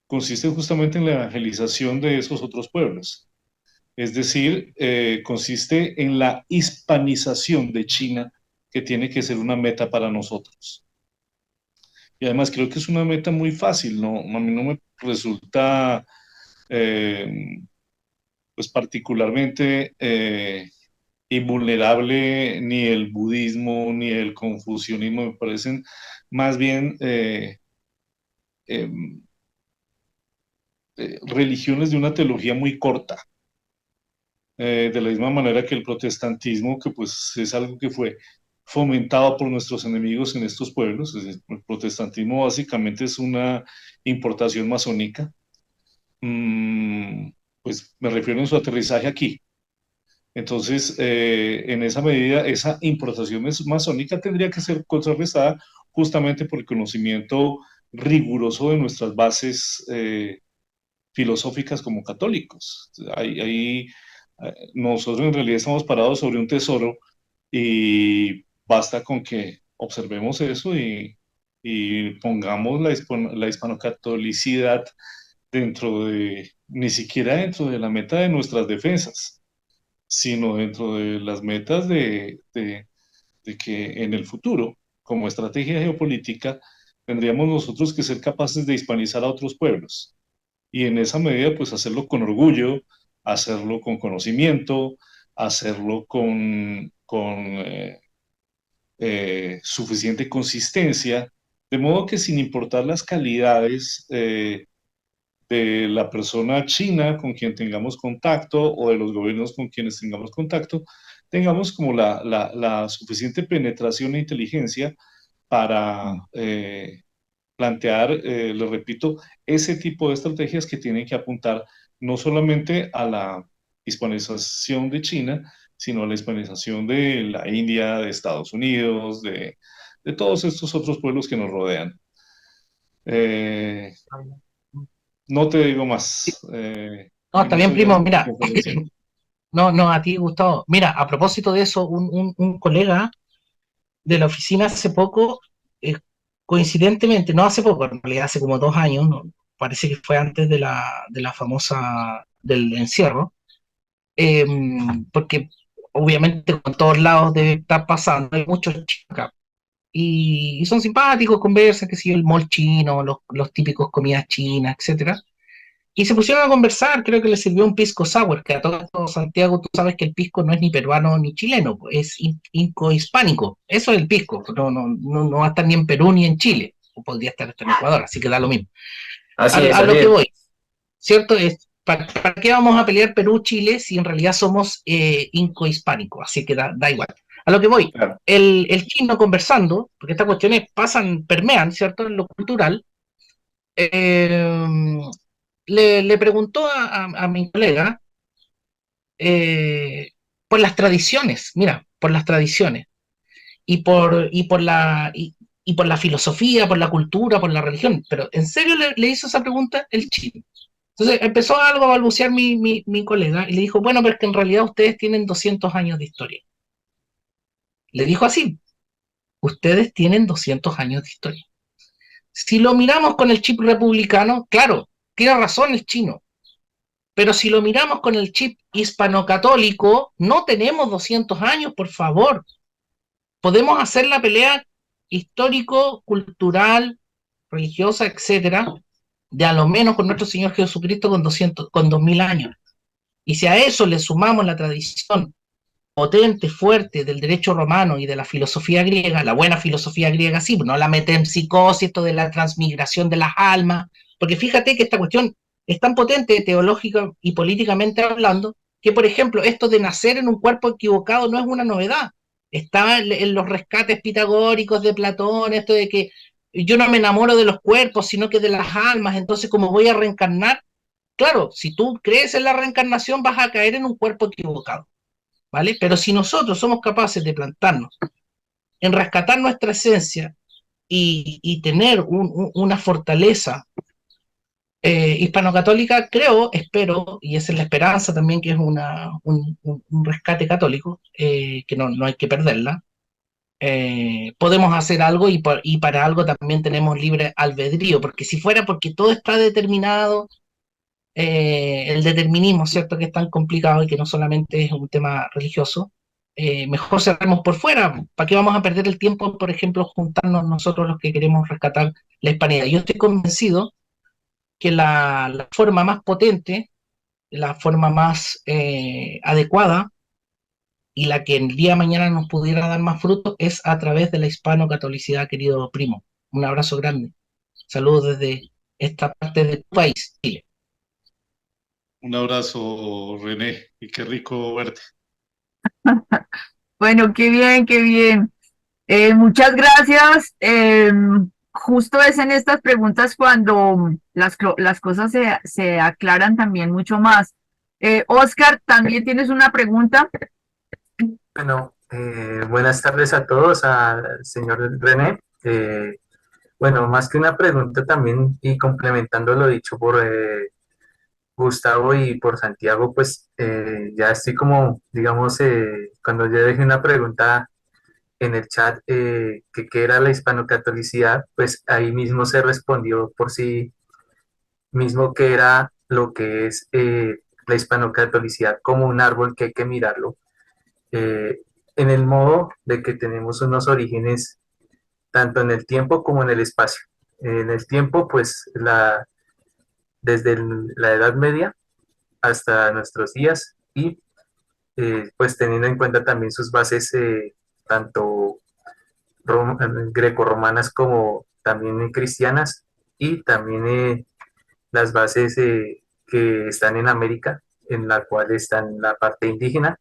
consiste justamente en la evangelización de esos otros pueblos. Es decir, consiste en la hispanización de China, que tiene que ser una meta para nosotros. Y además creo que es una meta muy fácil, ¿no? A mí no me resulta eh, pues particularmente invulnerable ni el budismo ni el confucianismo, me parecen más bien eh, religiones de una teología muy corta. De la misma manera que el protestantismo, que pues es algo que fue fomentado por nuestros enemigos en estos pueblos. Es decir, el protestantismo básicamente es una importación masónica. Pues me refiero en su aterrizaje aquí. Entonces, en esa medida, esa importación masónica tendría que ser contrarrestada justamente por el conocimiento riguroso de nuestras bases filosóficas como católicos. Nosotros en realidad estamos parados sobre un tesoro y basta con que observemos eso y pongamos la hispanocatolicidad ni siquiera dentro de la meta de nuestras defensas, sino dentro de las metas de que en el futuro, como estrategia geopolítica, tendríamos nosotros que ser capaces de hispanizar a otros pueblos. Y en esa medida, pues hacerlo con orgullo, hacerlo con conocimiento, hacerlo con suficiente consistencia, de modo que sin importar las calidades de la persona china con quien tengamos contacto o de los gobiernos con quienes tengamos contacto, tengamos como la suficiente penetración e inteligencia para plantear, les repito, ese tipo de estrategias que tienen que apuntar no solamente a la hispanización de China, sino a la hispanización de la India, de Estados Unidos, de todos estos otros pueblos que nos rodean. No te digo más. No, está bien, Muchas primo, gracias por mira, tu conferencia. no, a ti, Gustavo. Mira, a propósito de eso, un colega de la oficina hace poco, coincidentemente, no hace poco, en realidad hace como 2 años, parece que fue antes de la famosa, del encierro, eh, porque obviamente con todos lados debe estar pasando, hay muchos chinos acá, y son simpáticos, conversan, que si el mall chino, los típicos comidas chinas, etcétera. Y se pusieron a conversar, creo que les sirvió un pisco sour, que a todo esto, Santiago, tú sabes que el pisco no es ni peruano ni chileno, pues, es inco-hispánico. Eso es el pisco, no va a estar ni en Perú ni en Chile, o podría estar hasta en Ecuador, así que da lo mismo. Así es, A lo así que es. voy, ¿cierto? ¿Para qué vamos a pelear Perú-Chile si en realidad somos inco-hispánicos? Así que da igual. A lo que voy, Claro. el chino conversando, porque estas cuestiones permean, ¿cierto? En lo cultural, le preguntó a mi colega por las tradiciones, mira, por las tradiciones, y por la filosofía, por la cultura, por la religión, pero en serio le hizo esa pregunta el chino. Entonces empezó algo a balbucear mi colega y le dijo, bueno, pero es que en realidad ustedes tienen 200 años de historia. Le dijo así, ustedes tienen 200 años de historia. Si lo miramos con el chip republicano, claro, tiene razón el chino, pero si lo miramos con el chip hispano-católico, no tenemos 200 años, por favor. Podemos hacer la pelea histórico, cultural, religiosa, etcétera, de a lo menos con nuestro Señor Jesucristo con 2000 años. Y si a eso le sumamos la tradición potente, fuerte del derecho romano y de la filosofía griega, la buena filosofía griega, sí, no la metempsicosis, esto de la transmigración de las almas, porque fíjate que esta cuestión es tan potente teológica y políticamente hablando, que por ejemplo esto de nacer en un cuerpo equivocado no es una novedad. Está en los rescates pitagóricos de Platón, esto de que yo no me enamoro de los cuerpos, sino que de las almas, entonces como voy a reencarnar, claro, si tú crees en la reencarnación vas a caer en un cuerpo equivocado. ¿Vale? Pero si nosotros somos capaces de plantarnos en rescatar nuestra esencia y tener una fortaleza hispano-católica, creo, espero, y esa es la esperanza también, que es un rescate católico, que no hay que perderla, podemos hacer algo y para algo también tenemos libre albedrío, porque si fuera porque todo está determinado, el determinismo, ¿cierto? Que es tan complicado y que no solamente es un tema religioso, mejor cerremos por fuera. ¿Para qué vamos a perder el tiempo, por ejemplo, juntarnos nosotros los que queremos rescatar la hispanidad? Yo estoy convencido que la forma más potente, la forma más adecuada y la que el día de mañana nos pudiera dar más frutos es a través de la hispano-catolicidad, querido primo. Un abrazo grande. Saludos desde esta parte de tu país, Chile. Un abrazo, René, y qué rico verte. Bueno, qué bien, qué bien. Muchas gracias. Justo es en estas preguntas cuando las cosas se aclaran también mucho más. Oscar, también tienes una pregunta. Bueno, buenas tardes a todos, al señor René. Bueno, más que una pregunta también, y complementando lo dicho por Gustavo y por Santiago, pues ya estoy como, digamos, cuando yo dejé una pregunta en el chat, que qué era la hispanocatolicidad, pues ahí mismo se respondió por sí mismo que era lo que es la hispanocatolicidad como un árbol que hay que mirarlo eh, en el modo de que tenemos unos orígenes tanto en el tiempo como en el espacio. En el tiempo, pues desde la Edad Media hasta nuestros días y pues teniendo en cuenta también sus bases tanto grecorromanas como también cristianas y también las bases que están en América, en la cual están la parte indígena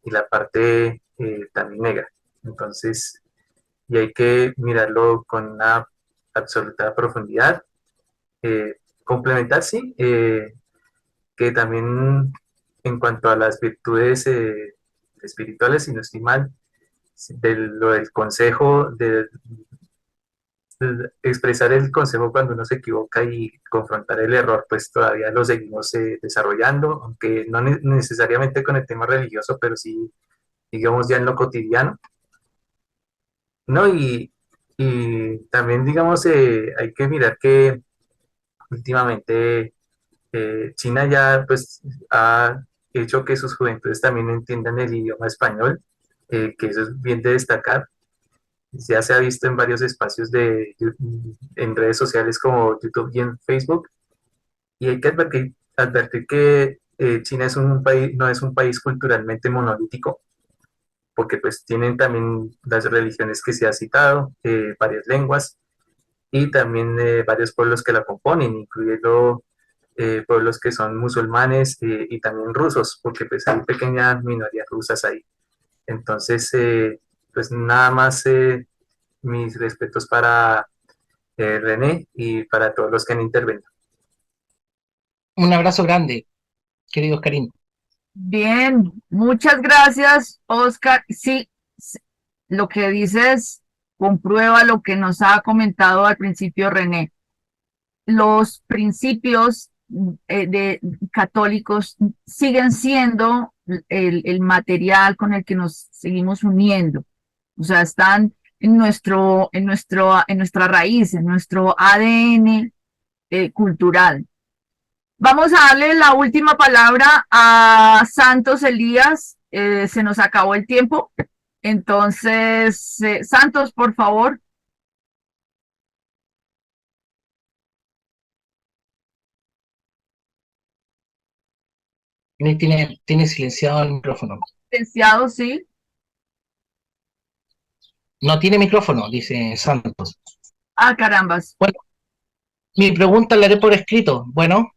y la parte también negra. Entonces, y hay que mirarlo con una absoluta profundidad. Complementar, sí, que también en cuanto a las virtudes espirituales, si no estoy mal, lo del consejo, de expresar el consejo cuando uno se equivoca y confrontar el error, pues todavía lo seguimos desarrollando, aunque no necesariamente con el tema religioso, pero sí, digamos, ya en lo cotidiano, ¿no? Y también, digamos, hay que mirar que últimamente China ya pues ha hecho que sus juventudes también entiendan el idioma español, que eso es bien de destacar. Ya se ha visto en varios espacios en redes sociales como YouTube y en Facebook. Y hay que advertir que China es un país, no es un país culturalmente monolítico, porque pues tienen también las religiones que se ha citado, varias lenguas y también varios pueblos que la componen, incluyendo pueblos que son musulmanes y también rusos, porque pues hay pequeñas minorías rusas ahí. Entonces, pues nada más mis respetos para René y para todos los que han intervenido. Un abrazo grande, querido Karim. Bien, muchas gracias, Oscar. Sí, lo que dices comprueba lo que nos ha comentado al principio René. Los principios de católicos siguen siendo el material con el que nos seguimos uniendo. O sea, están en nuestra raíz, en nuestro ADN cultural. Vamos a darle la última palabra a Santos Elías. Se nos acabó el tiempo. Entonces, Santos, por favor. Tiene silenciado el micrófono. Licenciado, sí. No tiene micrófono, dice Santos. Ah, carambas. Bueno, mi pregunta la haré por escrito. Bueno,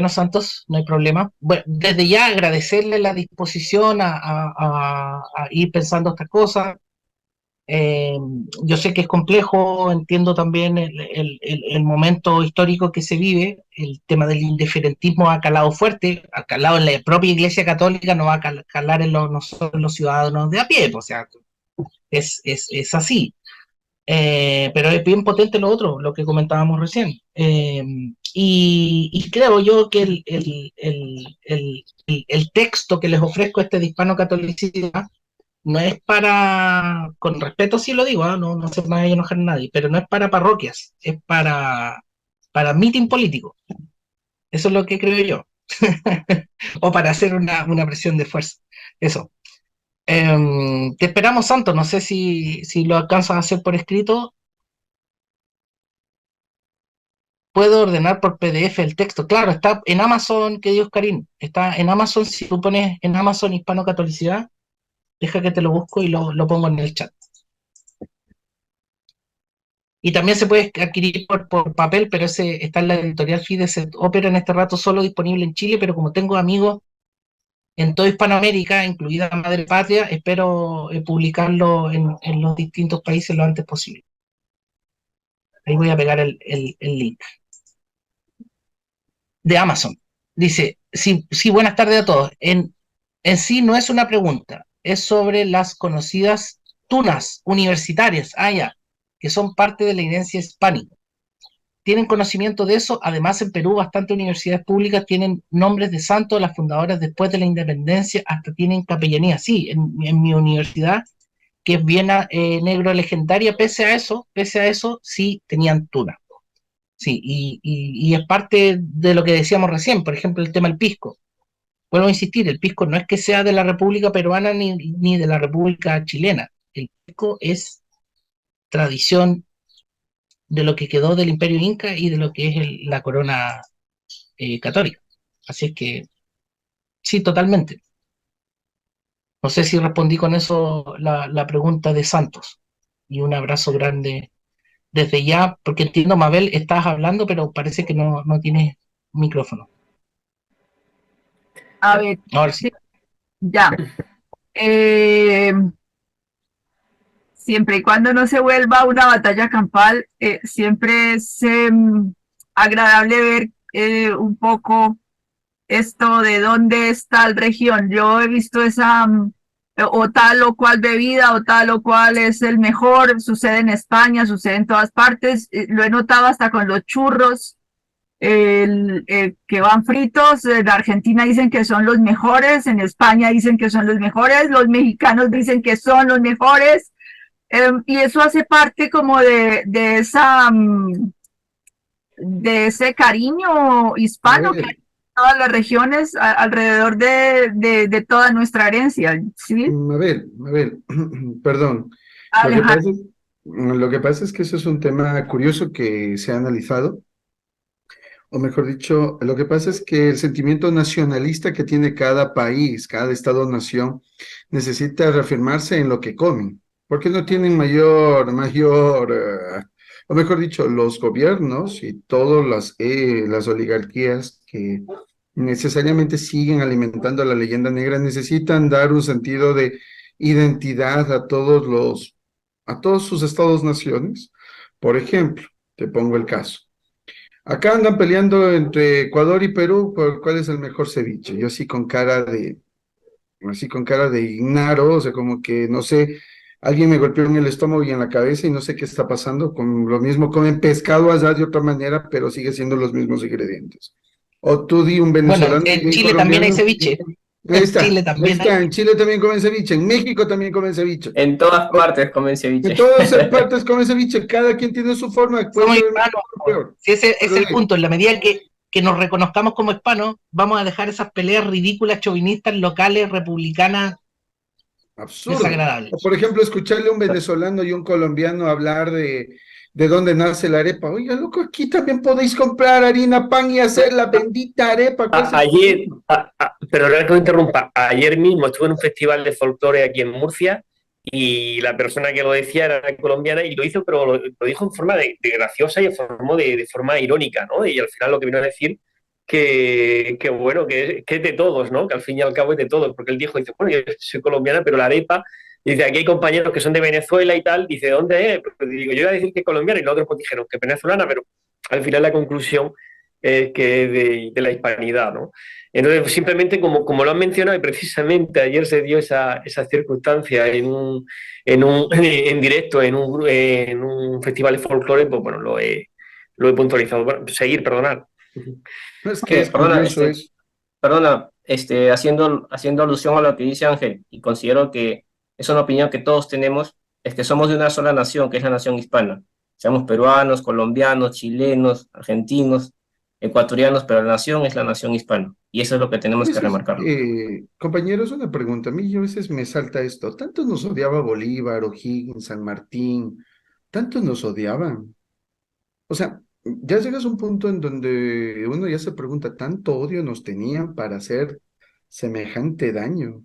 Santos, no hay problema. Bueno, desde ya agradecerle la disposición a ir pensando estas cosas. Yo sé que es complejo, entiendo también el momento histórico que se vive, el tema del indiferentismo ha calado fuerte, ha calado en la propia Iglesia Católica, no va a calar en nosotros los ciudadanos de a pie, o sea, es así. Pero es bien potente lo otro, lo que comentábamos recién. Y creo yo que el texto que les ofrezco este de hispano-catolicidad no es para, con respeto sí lo digo, no se me vaya a enojar nadie, pero no es para parroquias, es para mitin político. Eso es lo que creo yo. O para hacer una presión de fuerza. Eso. Te esperamos, Santo. No sé si lo alcanzas a hacer por escrito. Puedo ordenar por PDF el texto. Claro, está en Amazon, que Dios Karim. Está en Amazon, si tú pones en Amazon hispano-catolicidad, deja que te lo busco y lo pongo en el chat. Y también se puede adquirir por papel, pero ese está en la editorial Fides Opera en este rato solo disponible en Chile, pero como tengo amigos en toda Hispanoamérica, incluida Madre Patria, espero publicarlo en los distintos países lo antes posible. Ahí voy a pegar el link. De Amazon. Dice, Sí, sí, buenas tardes a todos. En sí no es una pregunta, es sobre las conocidas tunas universitarias, ya, que son parte de la herencia hispánica. Tienen conocimiento de eso. Además, en Perú, bastantes universidades públicas tienen nombres de santos, las fundadoras después de la independencia, hasta tienen capellanía. Sí, en mi universidad, que es Viena Negro Legendaria, pese a eso, sí tenían tuna. Sí, y es parte de lo que decíamos recién, por ejemplo, el tema del pisco. Vuelvo a insistir, el pisco no es que sea de la República Peruana ni de la República Chilena. El pisco es tradición de lo que quedó del Imperio Inca y de lo que es la corona católica. Así es que sí, totalmente. No sé si respondí con eso la pregunta de Santos. Y un abrazo grande desde ya, porque entiendo, Mabel, estás hablando, pero parece que no tienes micrófono. A ver, Ahora sí. sí, ya. Eh, Siempre y cuando no se vuelva una batalla campal, siempre es agradable ver un poco esto de dónde está la región. Yo he visto esa, o tal o cual bebida, o tal o cual es el mejor, sucede en España, sucede en todas partes, lo he notado hasta con los churros. Que van fritos, en Argentina dicen que son los mejores, en España dicen que son los mejores, los mexicanos dicen que son los mejores, y eso hace parte como de esa de ese cariño hispano que hay en todas las regiones alrededor de toda nuestra herencia, ¿sí? Mabel, perdón. Alejandro. Lo que pasa es que eso es un tema curioso que se ha analizado, o mejor dicho, lo que pasa es que el sentimiento nacionalista que tiene cada país, cada estado-nación, necesita reafirmarse en lo que comen, porque no tienen o mejor dicho, los gobiernos y todas las oligarquías que necesariamente siguen alimentando la leyenda negra, necesitan dar un sentido de identidad a todos sus estados-naciones. Por ejemplo, te pongo el caso. Acá andan peleando entre Ecuador y Perú por cuál es el mejor ceviche. Yo así con cara de ignaro, o sea, como que no sé, alguien me golpeó en el estómago y en la cabeza y no sé qué está pasando. Con lo mismo comen pescado allá de otra manera, pero sigue siendo los mismos ingredientes. O tú di un Bueno, venezolano y en un Chile también hay colombiano. ceviche. Ahí En está, Chile ahí también está. hay. En Chile también comen ceviche, en México también comen ceviche. En todas O- partes comen ceviche. En todas partes comen ceviche, cada quien tiene su forma, puede Somos ser hispanos. mejor o peor. Si ese es Pero el punto. En la medida que nos reconozcamos como hispanos, vamos a dejar esas peleas ridículas, chauvinistas, locales, republicanas, absurdo. desagradables. O por ejemplo, escucharle a un venezolano y un colombiano hablar de dónde nace la arepa. Oiga, loco, aquí también podéis comprar harina, pan y hacer la bendita arepa. ¿Cuál es el Ayer, problema? pero no que interrumpa, ayer mismo estuve en un festival de folclore aquí en Murcia y la persona que lo decía era colombiana y lo hizo, pero lo dijo en forma de graciosa y en forma de forma irónica, ¿no? Y al final lo que vino a decir que bueno, que es de todos, ¿no? Que al fin y al cabo es de todos, porque él dijo, dice, bueno, yo soy colombiana, pero la arepa, dice, aquí hay compañeros que son de Venezuela y tal, dice, ¿dónde es? Pues digo, yo iba a decir que colombiana y los otros pues dijeron que venezolana, pero al final la conclusión que es de la hispanidad, ¿no? Entonces, pues, simplemente como lo han mencionado, y precisamente ayer se dio esa circunstancia en directo en un festival de folclore, pues bueno, lo he puntualizado. Bueno, seguir, perdonar. No, es que Que, es curioso eso. perdona, haciendo alusión a lo que dice Ángel, y considero que es una opinión que todos tenemos, es que somos de una sola nación, que es la nación hispana. Seamos peruanos, colombianos, chilenos, argentinos, ecuatorianos, pero la nación es la nación hispana. Y eso es lo que A tenemos que veces, remarcarlo. compañeros, una pregunta. A mí a veces me salta esto. ¿Tanto nos odiaba Bolívar, O'Higgins, San Martín? ¿Tanto nos odiaban? O sea, ya llegas a un punto en donde uno ya se pregunta, ¿tanto odio nos tenían para hacer semejante daño?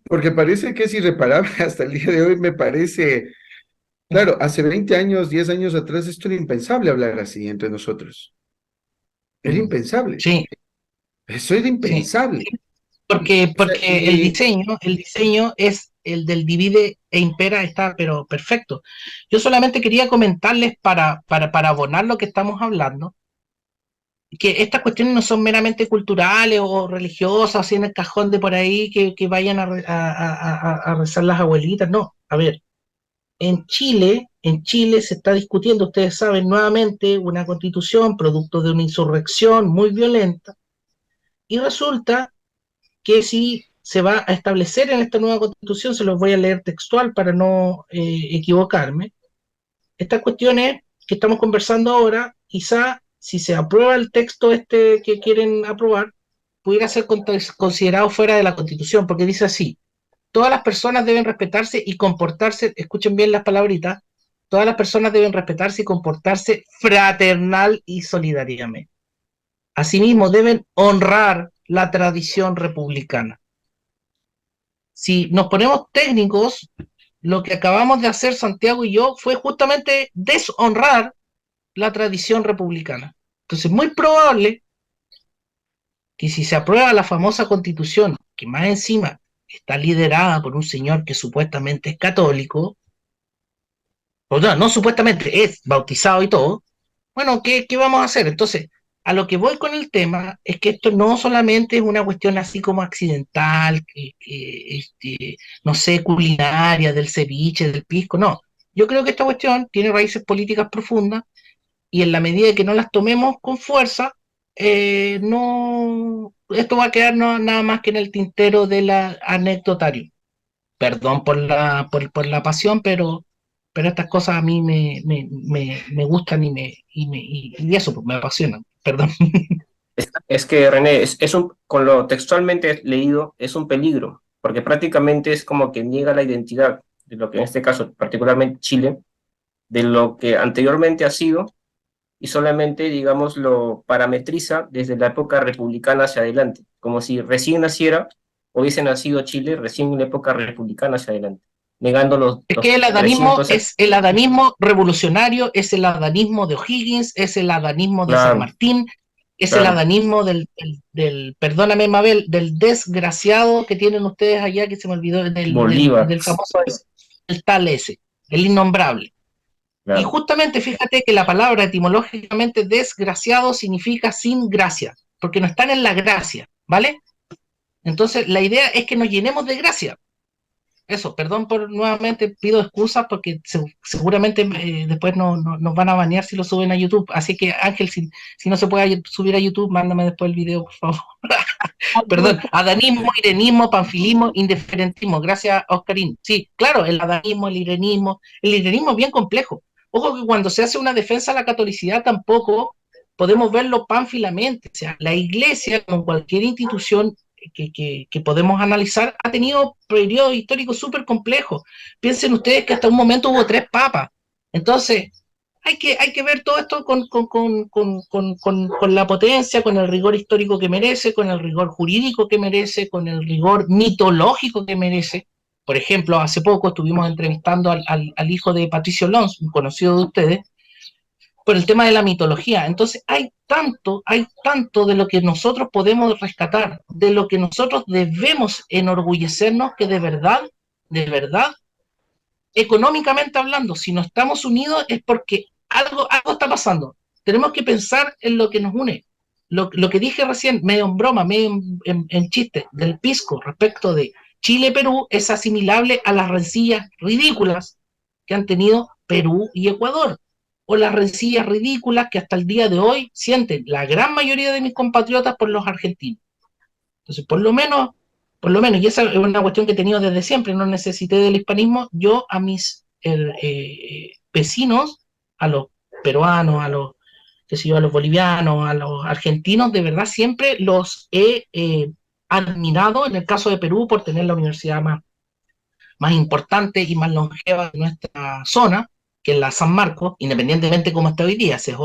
Porque parece que es irreparable hasta el día de hoy, me parece. Claro, hace 20 años, 10 años atrás, esto era impensable hablar así entre nosotros. Era impensable. Sí, Eso era sí. impensable. Porque, O sea, porque el diseño es el del divide e impera, está pero perfecto. Yo solamente quería comentarles para abonar lo que estamos hablando, que estas cuestiones no son meramente culturales o religiosas, así en el cajón de por ahí que vayan a rezar las abuelitas, no. A ver, en Chile se está discutiendo, ustedes saben, nuevamente una constitución producto de una insurrección muy violenta, y resulta que si se va a establecer en esta nueva constitución, se los voy a leer textual para no equivocarme, estas cuestiones que estamos conversando ahora, quizá si se aprueba el texto este que quieren aprobar, pudiera ser considerado fuera de la constitución, porque dice así: todas las personas deben respetarse y comportarse, escuchen bien las palabritas, todas las personas deben respetarse y comportarse fraternal y solidariamente. Asimismo, deben honrar la tradición republicana. Si nos ponemos técnicos, lo que acabamos de hacer Santiago y yo fue justamente deshonrar la tradición republicana. Entonces es muy probable que si se aprueba la famosa constitución, que más encima está liderada por un señor que supuestamente es católico, o no supuestamente, es bautizado y todo, bueno, ¿qué vamos a hacer? Entonces, a lo que voy con el tema es que esto no solamente es una cuestión así como accidental, no sé, culinaria, del ceviche, del pisco, no. Yo creo que esta cuestión tiene raíces políticas profundas y en la medida que no las tomemos con fuerza, no, esto va a quedar nada más que en el tintero del anecdotario. Perdón por la pasión, pero estas cosas a mí me gustan y eso pues, me apasionan. Perdón. Es que René, con lo textualmente leído, es un peligro, porque prácticamente es como que niega la identidad de lo que en este caso, particularmente Chile, de lo que anteriormente ha sido, y solamente, digamos, lo parametriza desde la época republicana hacia adelante, como si recién naciera, hubiese nacido Chile recién en la época republicana hacia adelante, negando Es que el adanismo es el adanismo revolucionario, es el adanismo de O'Higgins, es el adanismo de San Martín, es el adanismo perdóname Mabel, del desgraciado que tienen ustedes allá, que se me olvidó, del famoso, el tal ese, el innombrable. Claro. Y justamente fíjate que la palabra etimológicamente desgraciado significa sin gracia, porque no están en la gracia, ¿vale? Entonces la idea es que nos llenemos de gracia. Eso, perdón por nuevamente, pido excusas porque seguramente después nos van a banear si lo suben a YouTube. Así que Ángel, si no se puede subir a YouTube, mándame después el video, por favor. Perdón, adanismo, irenismo, panfilismo, indiferentismo. Gracias, Oscarín. Sí, claro, el adanismo, el irenismo es bien complejo. Ojo que cuando se hace una defensa a la catolicidad tampoco podemos verlo panfilamente. O sea, la iglesia, como cualquier institución que podemos analizar, ha tenido periodos históricos súper complejos. Piensen ustedes que hasta un momento hubo 3 papas. Entonces, hay que ver todo esto con la potencia, con el rigor histórico que merece, con el rigor jurídico que merece, con el rigor mitológico que merece. Por ejemplo, hace poco estuvimos entrevistando al hijo de Patricio Lons, un conocido de ustedes, por el tema de la mitología. Entonces hay tanto de lo que nosotros podemos rescatar, de lo que nosotros debemos enorgullecernos, que de verdad, económicamente hablando, si no estamos unidos es porque algo está pasando. Tenemos que pensar en lo que nos une. Lo que dije recién, medio en broma, medio en chiste, del pisco respecto de Chile-Perú es asimilable a las rencillas ridículas que han tenido Perú y Ecuador, o las rencillas ridículas que hasta el día de hoy sienten la gran mayoría de mis compatriotas por los argentinos. Entonces, por lo menos, y esa es una cuestión que he tenido desde siempre, no necesité del hispanismo, yo a mis vecinos, a los peruanos, a los bolivianos, a los argentinos, de verdad siempre los he admirado, en el caso de Perú, por tener la universidad más importante y más longeva de nuestra zona, que es la San Marcos, independientemente de cómo está hoy día, esa es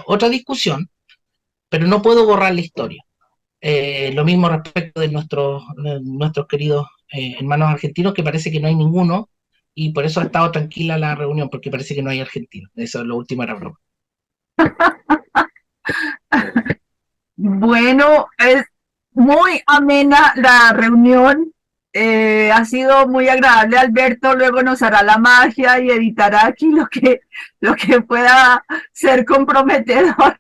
otra discusión, pero no puedo borrar la historia. Lo mismo respecto de nuestros queridos hermanos argentinos, que parece que no hay ninguno, y por eso ha estado tranquila la reunión, porque parece que no hay argentinos. Eso es lo último, era broma. Bueno, es muy amena la reunión. Ha sido muy agradable. Alberto luego nos hará la magia y editará aquí lo que pueda ser comprometedor.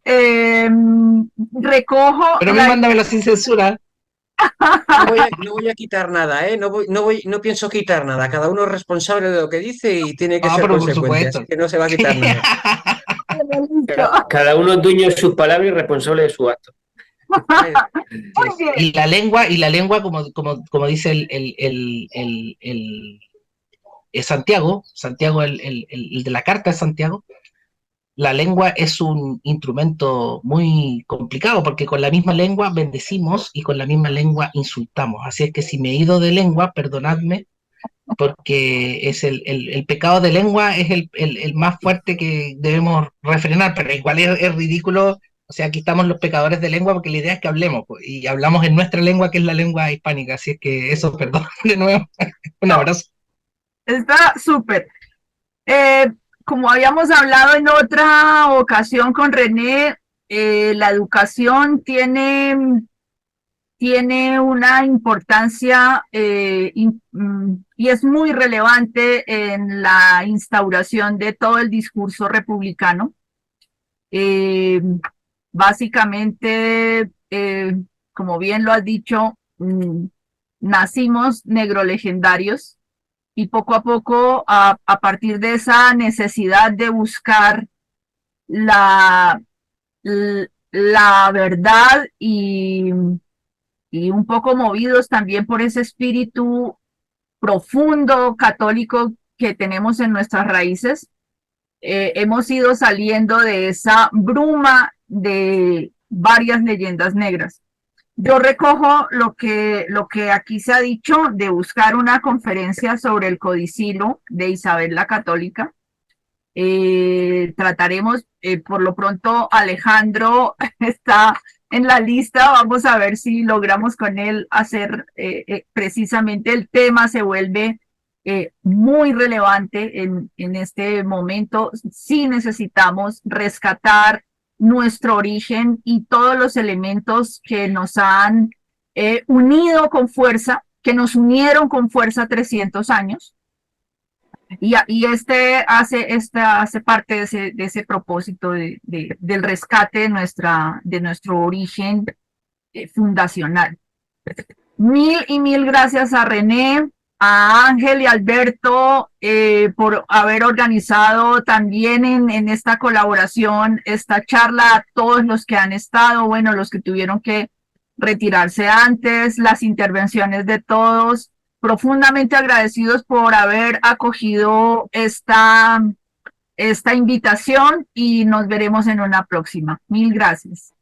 recojo Pero a mí mándamelo sin censura. No voy a quitar nada, ¿eh? No pienso quitar nada. Cada uno es responsable de lo que dice y tiene que Ah, ser pero por consecuente, así supuesto. que no se va a quitar nada. Cada uno es dueño de sus palabras y responsable de su acto. Muy bien. Y la lengua, como dice el Santiago, el de la carta de Santiago, la lengua es un instrumento muy complicado porque con la misma lengua bendecimos y con la misma lengua insultamos. Así es que si me he ido de lengua, perdonadme, porque es el pecado de lengua es el más fuerte que debemos refrenar, pero igual es ridículo. O sea, aquí estamos los pecadores de lengua porque la idea es que hablemos, pues, y hablamos en nuestra lengua, que es la lengua hispánica. Así es que eso, perdón de nuevo. Un abrazo. Está súper. Como habíamos hablado en otra ocasión con René, la educación tiene una importancia y es muy relevante en la instauración de todo el discurso republicano. Básicamente, como bien lo has dicho, nacimos negrolegendarios y poco a poco, a partir de esa necesidad de buscar la, la verdad y un poco movidos también por ese espíritu profundo católico que tenemos en nuestras raíces, hemos ido saliendo de esa bruma de varias leyendas negras. Yo recojo lo que aquí se ha dicho de buscar una conferencia sobre el codicilo de Isabel la Católica. Trataremos, por lo pronto Alejandro está en la lista, vamos a ver si logramos con él hacer precisamente el tema, se vuelve muy relevante en este momento. Sí necesitamos rescatar nuestro origen y todos los elementos que nos han unido con fuerza, que nos unieron con fuerza 300 años. Y este hace parte de ese propósito del rescate de nuestro origen fundacional. Mil gracias a René, a Ángel y Alberto por haber organizado también en esta colaboración, esta charla, a todos los que han estado, bueno, los que tuvieron que retirarse antes, las intervenciones de todos, profundamente agradecidos por haber acogido esta invitación y nos veremos en una próxima. Mil gracias.